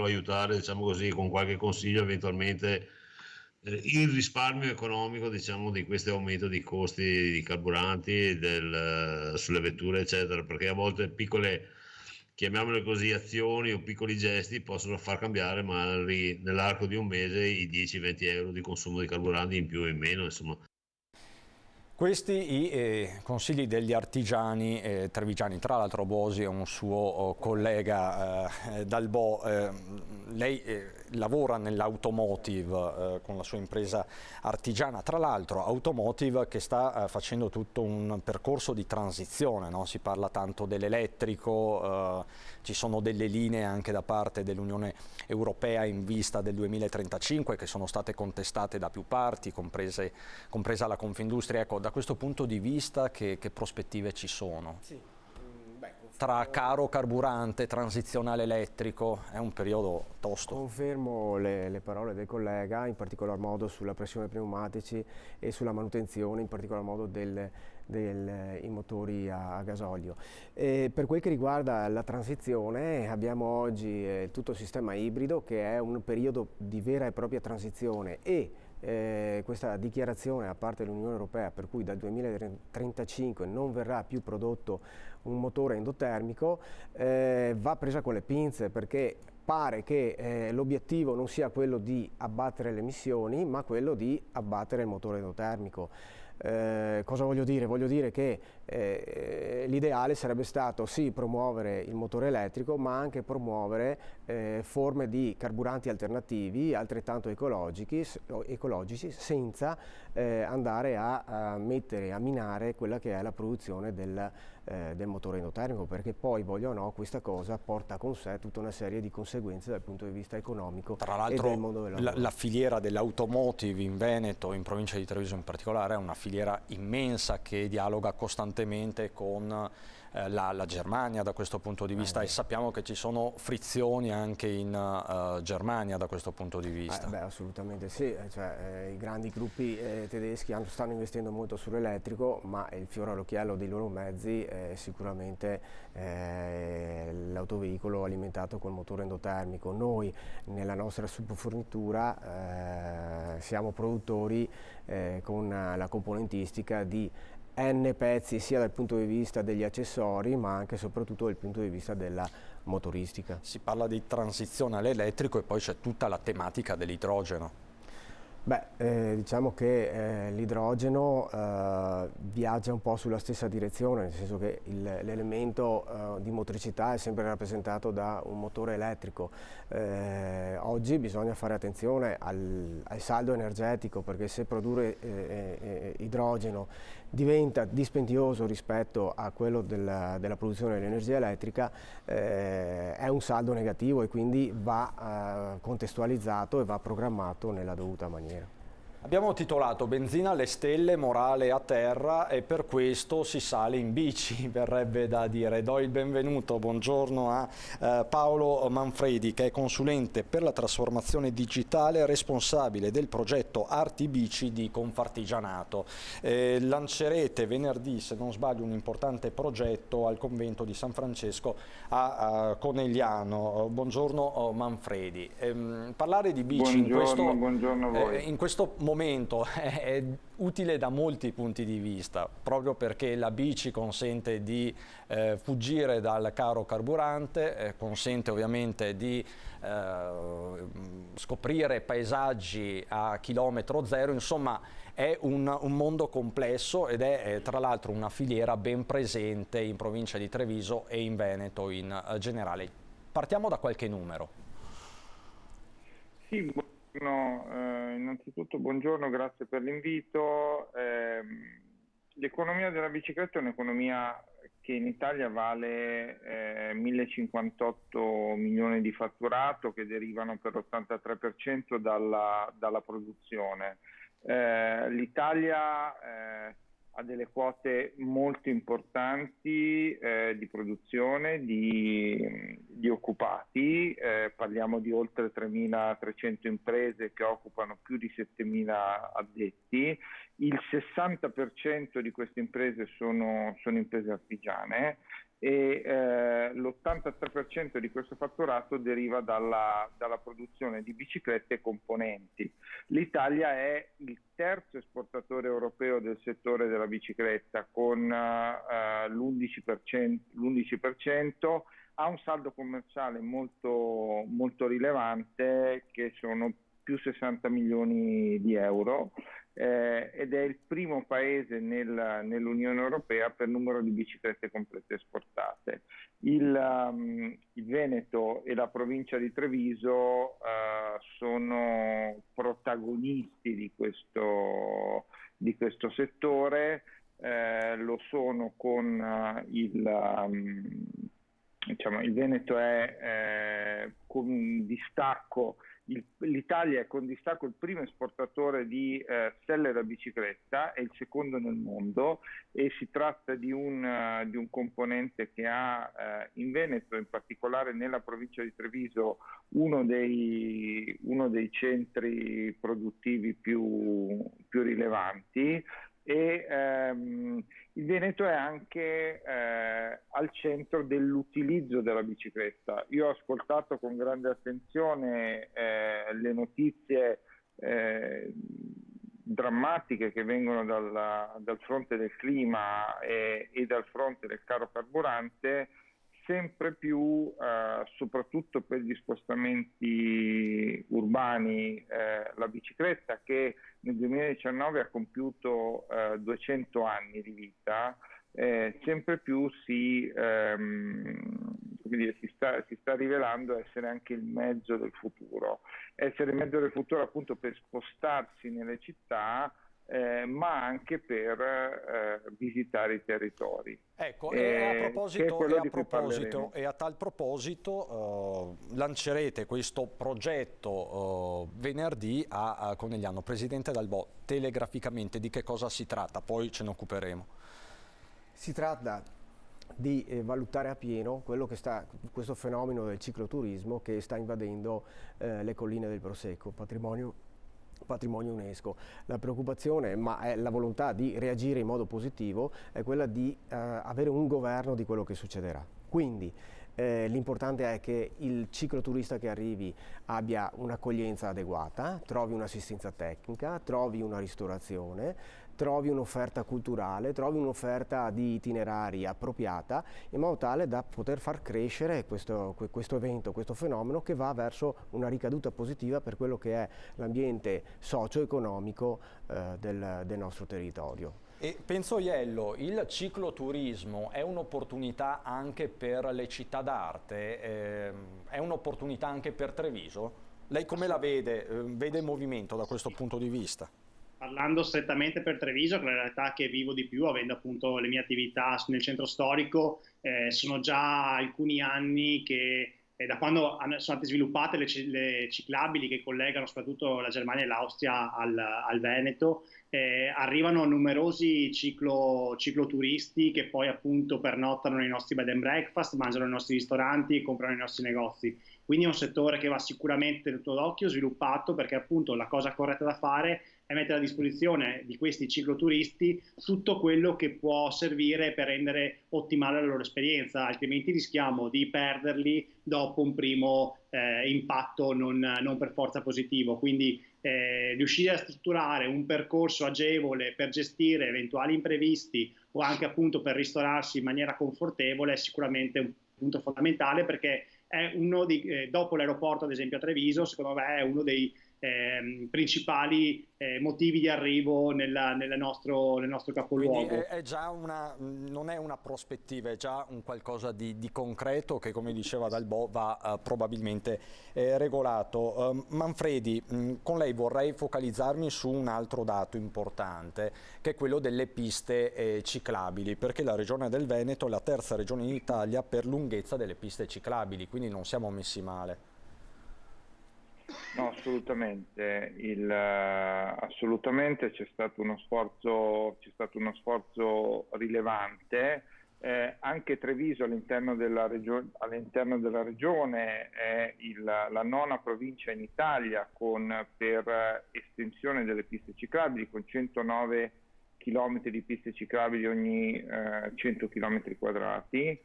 aiutare, diciamo così, con qualche consiglio eventualmente il risparmio economico, diciamo, di questo aumento di costi di carburanti sulle vetture, eccetera, perché a volte piccole, chiamiamole così, azioni o piccoli gesti possono far cambiare magari nell'arco di un mese i 10-20 euro di consumo di carburanti in più o in meno, insomma. Questi i consigli degli artigiani trevigiani. Tra l'altro Bosi è un suo collega dal Bo. Lei lavora nell'automotive con la sua impresa artigiana, tra l'altro automotive che sta facendo tutto un percorso di transizione, no? Si parla tanto dell'elettrico, ci sono delle linee anche da parte dell'Unione Europea in vista del 2035 che sono state contestate da più parti, compresa la Confindustria. Ecco, da questo punto di vista che prospettive ci sono? Sì. Tra caro carburante, transizionale elettrico, è un periodo tosto. Confermo le parole del collega, in particolar modo sulla pressione pneumatici e sulla manutenzione, in particolar modo dei motori a gasolio. Per quel che riguarda la transizione, abbiamo oggi tutto il sistema ibrido che è un periodo di vera e propria transizione e questa dichiarazione da parte dell'Unione Europea per cui dal 2035 non verrà più prodotto un motore endotermico va presa con le pinze, perché pare che l'obiettivo non sia quello di abbattere le emissioni ma quello di abbattere il motore endotermico. Cosa voglio dire? Voglio dire che l'ideale sarebbe stato sì promuovere il motore elettrico ma anche promuovere forme di carburanti alternativi altrettanto ecologici senza andare a minare quella che è la produzione del motore endotermico, perché poi, voglio o no, questa cosa porta con sé tutta una serie di conseguenze dal punto di vista economico. Tra l'altro e del mondo del lavoro. La filiera dell'automotive in Veneto, in provincia di Treviso in particolare, è una filiera immensa che dialoga costantemente con la Germania da questo punto di vista, e sappiamo che ci sono frizioni anche in Germania da questo punto di vista. Assolutamente sì, cioè, i grandi gruppi tedeschi stanno investendo molto sull'elettrico, ma il fiore all'occhiello dei loro mezzi è sicuramente l'autoveicolo alimentato col motore endotermico. Noi nella nostra subfornitura siamo produttori con la componentistica di N pezzi sia dal punto di vista degli accessori ma anche e soprattutto dal punto di vista della motoristica. Si parla di transizione all'elettrico e poi c'è tutta la tematica dell'idrogeno. Diciamo che l'idrogeno viaggia un po' sulla stessa direzione, nel senso che l'elemento di motricità è sempre rappresentato da un motore elettrico. Oggi bisogna fare attenzione al saldo energetico, perché se produrre idrogeno diventa dispendioso rispetto a quello della produzione dell'energia elettrica, è un saldo negativo e quindi va contestualizzato e va programmato nella dovuta maniera. Abbiamo titolato Benzina alle stelle, morale a terra, e per questo si sale in bici, verrebbe da dire. Do il benvenuto, buongiorno a Paolo Manfredi, che è consulente per la trasformazione digitale, responsabile del progetto Arti Bici di Confartigianato. Lancerete venerdì, se non sbaglio, un importante progetto al convento di San Francesco a Conegliano. Buongiorno Manfredi. Parlare di bici buongiorno a voi. In questo momento argomento è utile da molti punti di vista, proprio perché la bici consente di fuggire dal caro carburante, consente ovviamente di scoprire paesaggi a chilometro zero, insomma è un mondo complesso ed è tra l'altro una filiera ben presente in provincia di Treviso e in Veneto in generale. Partiamo da qualche numero. Sì, innanzitutto buongiorno, grazie per l'invito. L'economia della bicicletta è un'economia che in Italia vale 1058 milioni di fatturato, che derivano per l'83% dalla produzione. L'Italia ha delle quote molto importanti di produzione, di occupati, parliamo di oltre 3.300 imprese che occupano più di 7.000 addetti. Il 60% di queste imprese sono imprese artigiane e l'83% di questo fatturato deriva dalla produzione di biciclette e componenti. L'Italia è il terzo esportatore europeo del settore della bicicletta con l'11%, ha un saldo commerciale molto, molto rilevante, che sono più 60 milioni di euro, ed è il primo paese nell'Unione Europea per numero di biciclette complete esportate. Il Veneto e la provincia di Treviso sono protagonisti di questo settore, lo sono con il Veneto è con un distacco. L'Italia è con distacco il primo esportatore di selle da bicicletta e il secondo nel mondo, e si tratta di un componente che ha in Veneto, in particolare nella provincia di Treviso, uno dei centri produttivi più rilevanti. E il Veneto è anche al centro dell'utilizzo della bicicletta. Io ho ascoltato con grande attenzione le notizie drammatiche che vengono dal fronte del clima e dal fronte del caro carburante. Sempre più, soprattutto per gli spostamenti urbani, la bicicletta, che nel 2019 ha compiuto 200 anni di vita, sempre più si sta rivelando essere anche il mezzo del futuro. Essere il mezzo del futuro appunto per spostarsi nelle città, ma anche per visitare i territori. Ecco, e a tal proposito lancerete questo progetto venerdì a Conegliano. Presidente Dalbò, telegraficamente di che cosa si tratta? Poi ce ne occuperemo. Si tratta di valutare appieno questo fenomeno del cicloturismo che sta invadendo le colline del Prosecco, patrimonio UNESCO. La preoccupazione, ma è la volontà di reagire in modo positivo, è quella di avere un governo di quello che succederà. Quindi l'importante è che il cicloturista che arrivi abbia un'accoglienza adeguata, trovi un'assistenza tecnica, trovi una ristorazione, trovi un'offerta culturale, trovi un'offerta di itinerari appropriata, in modo tale da poter far crescere questo evento, questo fenomeno, che va verso una ricaduta positiva per quello che è l'ambiente socio-economico del nostro territorio. E penso, Iello, il cicloturismo è un'opportunità anche per le città d'arte, è un'opportunità anche per Treviso? Lei come la vede? Vede movimento da questo punto di vista? Parlando strettamente per Treviso, che è la realtà che vivo di più, avendo appunto le mie attività nel centro storico, sono già alcuni anni che da quando sono state sviluppate le ciclabili che collegano soprattutto la Germania e l'Austria al Veneto, arrivano numerosi cicloturisti che poi appunto pernottano nei nostri bed and breakfast, mangiano nei nostri ristoranti e comprano nei nostri negozi. Quindi è un settore che va sicuramente tenuto d'occhio, sviluppato, perché appunto la cosa corretta da fare è mettere a disposizione di questi cicloturisti tutto quello che può servire per rendere ottimale la loro esperienza, altrimenti rischiamo di perderli dopo un primo impatto non per forza positivo. Quindi riuscire a strutturare un percorso agevole per gestire eventuali imprevisti o anche appunto per ristorarsi in maniera confortevole è sicuramente un punto fondamentale, perché è uno dopo l'aeroporto ad esempio a Treviso, secondo me è uno dei principali motivi di arrivo nel nostro capoluogo. Quindi è già non è una prospettiva, è già un qualcosa di concreto che, come diceva Dalbò, va probabilmente regolato. Manfredi, con lei vorrei focalizzarmi su un altro dato importante, che è quello delle piste ciclabili, perché la regione del Veneto è la terza regione in Italia per lunghezza delle piste ciclabili, quindi non siamo messi male. No, assolutamente, assolutamente c'è stato uno sforzo rilevante. Anche Treviso all'interno della regione è la nona provincia in Italia per estensione delle piste ciclabili, con 109 km di piste ciclabili ogni 100 km quadrati.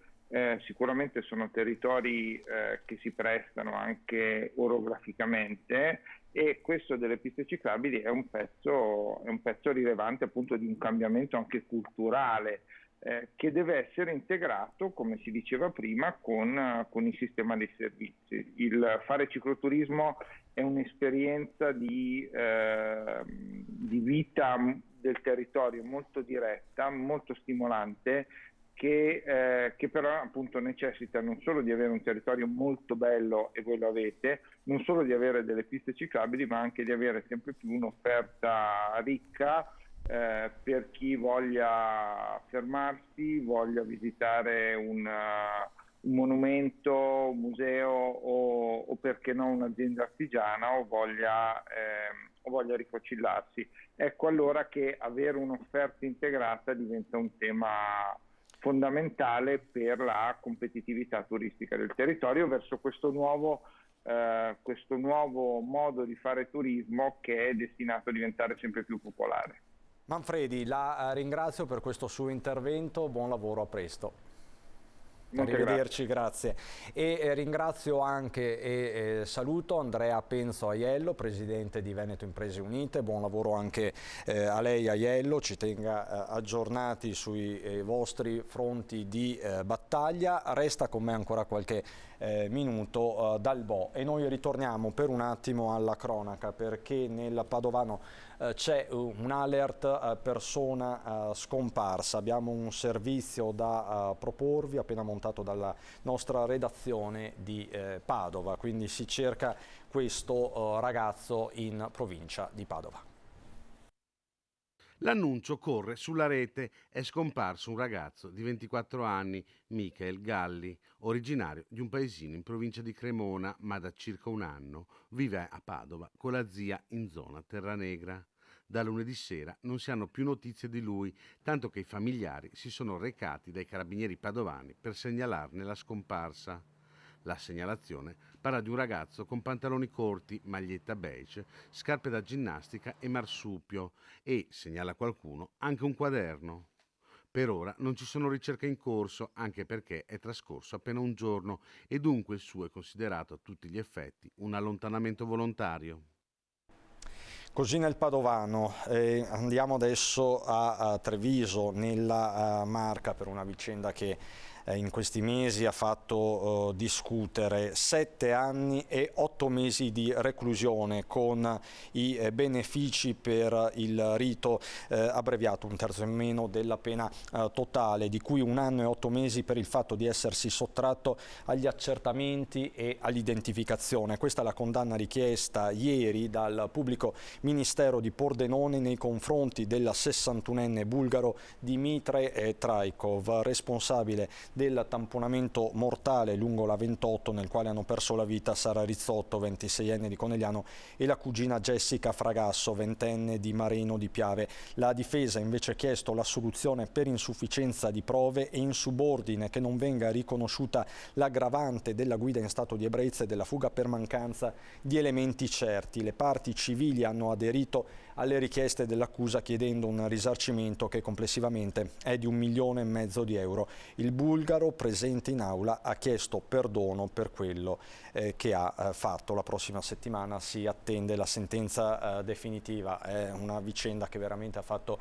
Sicuramente sono territori che si prestano anche orograficamente, e questo delle piste ciclabili è un pezzo rilevante appunto di un cambiamento anche culturale che deve essere integrato, come si diceva prima, con il sistema dei servizi. Il fare cicloturismo è un'esperienza di vita del territorio molto diretta, molto stimolante, che però appunto necessita non solo di avere un territorio molto bello, e voi lo avete, non solo di avere delle piste ciclabili, ma anche di avere sempre più un'offerta ricca per chi voglia fermarsi, voglia visitare un monumento, un museo o perché no un'azienda artigiana, o voglia rifocillarsi. Ecco allora che avere un'offerta integrata diventa un tema fondamentale per la competitività turistica del territorio verso questo nuovo modo di fare turismo, che è destinato a diventare sempre più popolare. Manfredi, la ringrazio per questo suo intervento, buon lavoro, a presto. Arrivederci, grazie. E ringrazio anche e saluto Andrea Penzo Aiello, presidente di Veneto Imprese Unite. Buon lavoro anche a lei, Aiello, ci tenga aggiornati sui vostri fronti di battaglia. Resta con me ancora qualche minuto Dalbò, e noi ritorniamo per un attimo alla cronaca, perché nel Padovano c'è un alert persona scomparsa. Abbiamo un servizio da proporvi, appena montato dalla nostra redazione di Padova, quindi si cerca questo ragazzo in provincia di Padova. L'annuncio corre sulla rete: è scomparso un ragazzo di 24 anni, Michael Galli, originario di un paesino in provincia di Cremona, ma da circa un anno vive a Padova con la zia in zona Terranegra. Da lunedì sera non si hanno più notizie di lui, tanto che i familiari si sono recati dai carabinieri padovani per segnalarne la scomparsa. La segnalazione parla di un ragazzo con pantaloni corti, maglietta beige, scarpe da ginnastica e marsupio e, segnala qualcuno, anche un quaderno. Per ora non ci sono ricerche in corso, anche perché è trascorso appena un giorno e dunque il suo è considerato a tutti gli effetti un allontanamento volontario. Così nel Padovano. Andiamo adesso a Treviso, nella Marca, per una vicenda che in questi mesi ha fatto discutere. 7 anni e 8 mesi di reclusione con i benefici per il rito abbreviato, un terzo in meno della pena totale, di cui 1 anno e 8 mesi per il fatto di essersi sottratto agli accertamenti e all'identificazione. Questa è la condanna richiesta ieri dal pubblico ministero di Pordenone nei confronti del 61enne bulgaro Dimitre Trajkov, responsabile del tamponamento mortale lungo la 28, nel quale hanno perso la vita Sara Rizzotto, 26enne di Conegliano, e la cugina Jessica Fragasso, 20enne di Mareno di Piave. La difesa ha invece chiesto l'assoluzione per insufficienza di prove e in subordine che non venga riconosciuta l'aggravante della guida in stato di ebbrezza e della fuga per mancanza di elementi certi. Le parti civili hanno aderito alle richieste dell'accusa chiedendo un risarcimento che complessivamente è di 1,5 milioni di euro. Il bulgaro presente in aula ha chiesto perdono per quello che ha fatto. La prossima settimana si attende la sentenza definitiva. È una vicenda che veramente ha fatto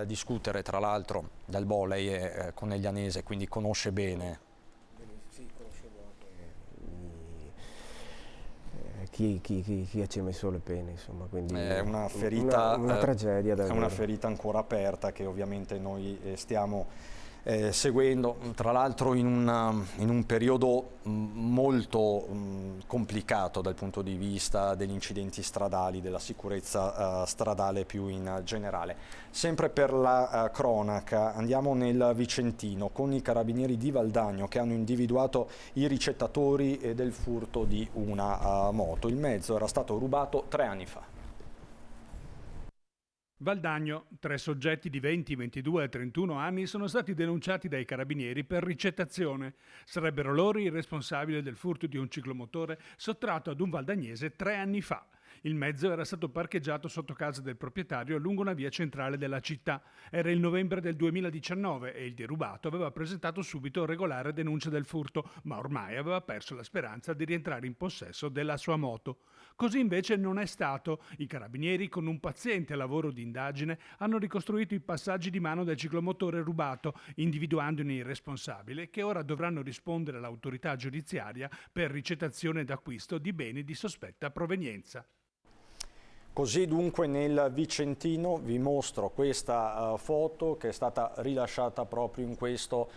discutere, tra l'altro Dal Bo, lei è coneglianese, quindi conosce bene. Sì, conoscevo anche chi ci ha messo le pene, insomma, quindi è una ferita, una tragedia davvero. È una ferita ancora aperta che ovviamente noi stiamo seguendo, tra l'altro in un periodo molto complicato dal punto di vista degli incidenti stradali, della sicurezza stradale più in generale. Sempre per la cronaca andiamo nel Vicentino con i carabinieri di Valdagno che hanno individuato i ricettatori del furto di una moto. Il mezzo era stato rubato 3 anni fa. Valdagno, 3 soggetti di 20, 22 e 31 anni sono stati denunciati dai carabinieri per ricettazione. Sarebbero loro i responsabili del furto di un ciclomotore sottratto ad un valdagnese 3 anni fa. Il mezzo era stato parcheggiato sotto casa del proprietario lungo una via centrale della città. Era il novembre del 2019 e il derubato aveva presentato subito regolare denuncia del furto, ma ormai aveva perso la speranza di rientrare in possesso della sua moto. Così invece non è stato. I carabinieri, con un paziente lavoro di indagine, hanno ricostruito i passaggi di mano del ciclomotore rubato, individuandone il responsabile, che ora dovranno rispondere all'autorità giudiziaria per ricettazione d'acquisto di beni di sospetta provenienza. Così dunque nel Vicentino vi mostro questa foto che è stata rilasciata proprio in questo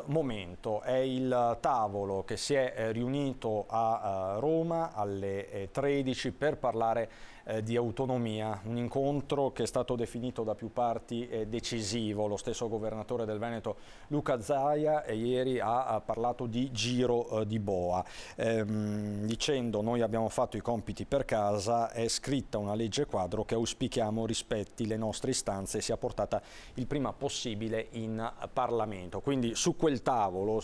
momento. È il tavolo che si è riunito a Roma alle 13 per parlare di autonomia, un incontro che è stato definito da più parti decisivo. Lo stesso governatore del Veneto Luca Zaia ieri ha parlato di giro di boa, dicendo: noi abbiamo fatto i compiti per casa, è scritta una legge quadro che auspichiamo rispetti le nostre istanze e sia portata il prima possibile in Parlamento. Quindi su quel tavolo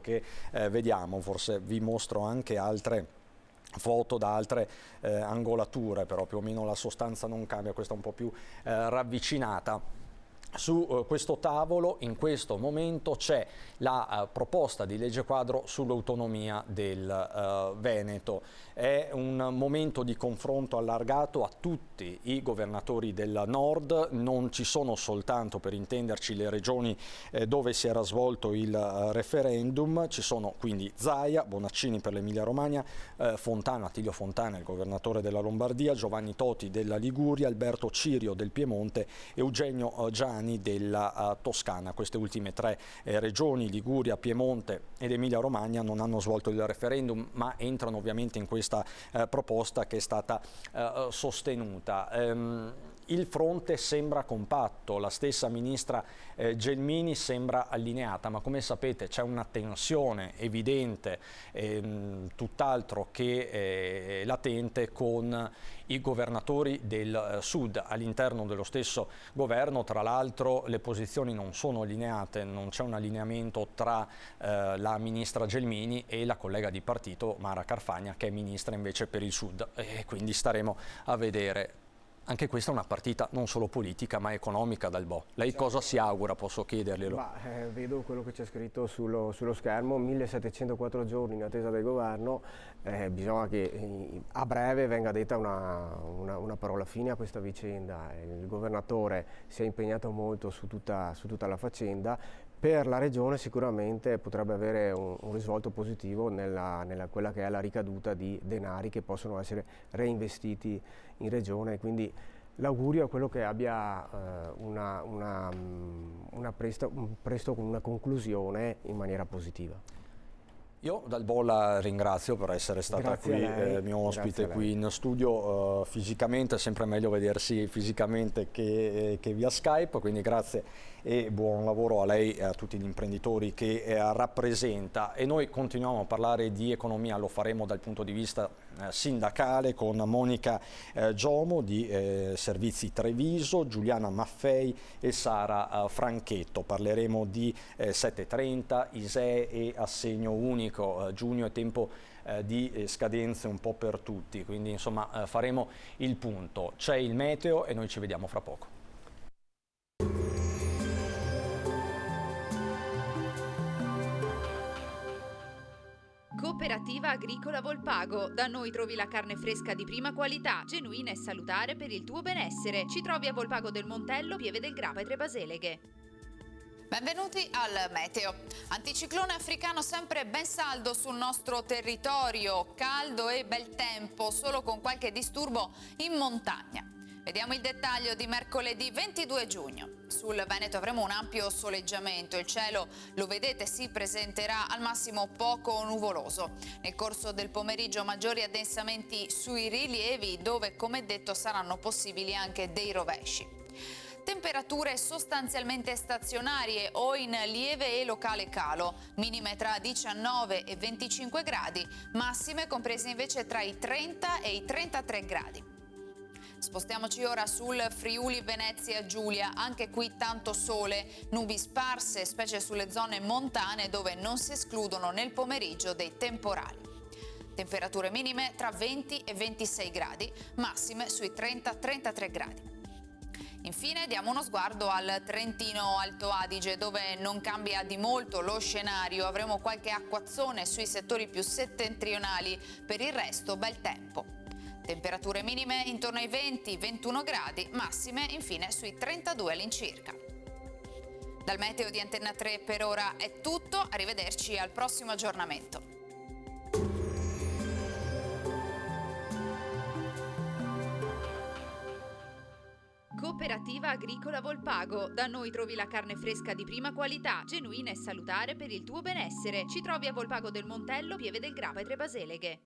che vediamo, forse vi mostro anche altre foto da altre angolature, però più o meno la sostanza non cambia, questa è un po' più ravvicinata. Su questo tavolo in questo momento c'è la proposta di legge quadro sull'autonomia del Veneto. È un momento di confronto allargato a tutti i governatori del nord, non ci sono soltanto, per intenderci, le regioni dove si era svolto il referendum, ci sono quindi Zaia, Bonaccini per l'Emilia Romagna, Attilio Fontana, il governatore della Lombardia, Giovanni Toti della Liguria, Alberto Cirio del Piemonte, Eugenio Giani della Toscana. Queste ultime 3 regioni, Liguria, Piemonte ed Emilia Romagna, non hanno svolto il referendum, ma entrano ovviamente in questa proposta che è stata sostenuta. Il fronte sembra compatto, la stessa ministra Gelmini sembra allineata, ma come sapete c'è una tensione evidente, tutt'altro che latente, con i governatori del sud. All'interno dello stesso governo, tra l'altro, le posizioni non sono allineate, non c'è un allineamento tra la ministra Gelmini e la collega di partito Mara Carfagna, che è ministra invece per il sud, e quindi staremo a vedere. Anche questa è una partita non solo politica ma economica, Dal Bo. Lei cosa si augura, posso chiederglielo? Vedo quello che c'è scritto sullo schermo, 1704 giorni in attesa del governo, bisogna che a breve venga detta una parola fine a questa vicenda. Il governatore si è impegnato molto su tutta la faccenda. Per la regione sicuramente potrebbe avere un risvolto positivo nella quella che è la ricaduta di denari che possono essere reinvestiti in regione, quindi l'augurio è quello che abbia presto una conclusione in maniera positiva. Io Dal Bo la ringrazio per essere stata qui, mio ospite qui in studio. Fisicamente è sempre meglio vedersi fisicamente che via Skype, quindi grazie e buon lavoro a lei e a tutti gli imprenditori che rappresenta. E noi continuiamo a parlare di economia, lo faremo dal punto di vista sindacale con Monica Giomo di Servizi Treviso, Giuliana Maffei e Sara Franchetto. Parleremo di 730, ISEE e assegno unico unico, giugno è tempo di scadenze un po' per tutti, quindi insomma faremo il punto. C'è il meteo e noi ci vediamo fra poco. Cooperativa Agricola Volpago. Da noi trovi la carne fresca di prima qualità, genuina e salutare per il tuo benessere. Ci trovi a Volpago del Montello, Pieve del Grappa e Tre Baseleghe. Benvenuti al meteo. Anticiclone africano sempre ben saldo sul nostro territorio, caldo e bel tempo, solo con qualche disturbo in montagna. Vediamo il dettaglio di mercoledì 22 giugno. Sul Veneto avremo un ampio soleggiamento, il cielo, lo vedete, si presenterà al massimo poco nuvoloso. Nel corso del pomeriggio maggiori addensamenti sui rilievi dove, come detto, saranno possibili anche dei rovesci. Temperature sostanzialmente stazionarie o in lieve e locale calo, minime tra 19 e 25 gradi, massime comprese invece tra i 30 e i 33 gradi. Spostiamoci ora sul Friuli Venezia Giulia, anche qui tanto sole, nubi sparse, specie sulle zone montane dove non si escludono nel pomeriggio dei temporali. Temperature minime tra 20 e 26 gradi, massime sui 30-33 gradi. Infine diamo uno sguardo al Trentino Alto Adige, dove non cambia di molto lo scenario, avremo qualche acquazzone sui settori più settentrionali, per il resto bel tempo. Temperature minime intorno ai 20-21 gradi, massime infine sui 32 all'incirca. Dal meteo di Antenna 3 per ora è tutto, arrivederci al prossimo aggiornamento. Cooperativa Agricola Volpago. Da noi trovi la carne fresca di prima qualità, genuina e salutare per il tuo benessere. Ci trovi a Volpago del Montello, Pieve del Grappa e Tre Baseleghe.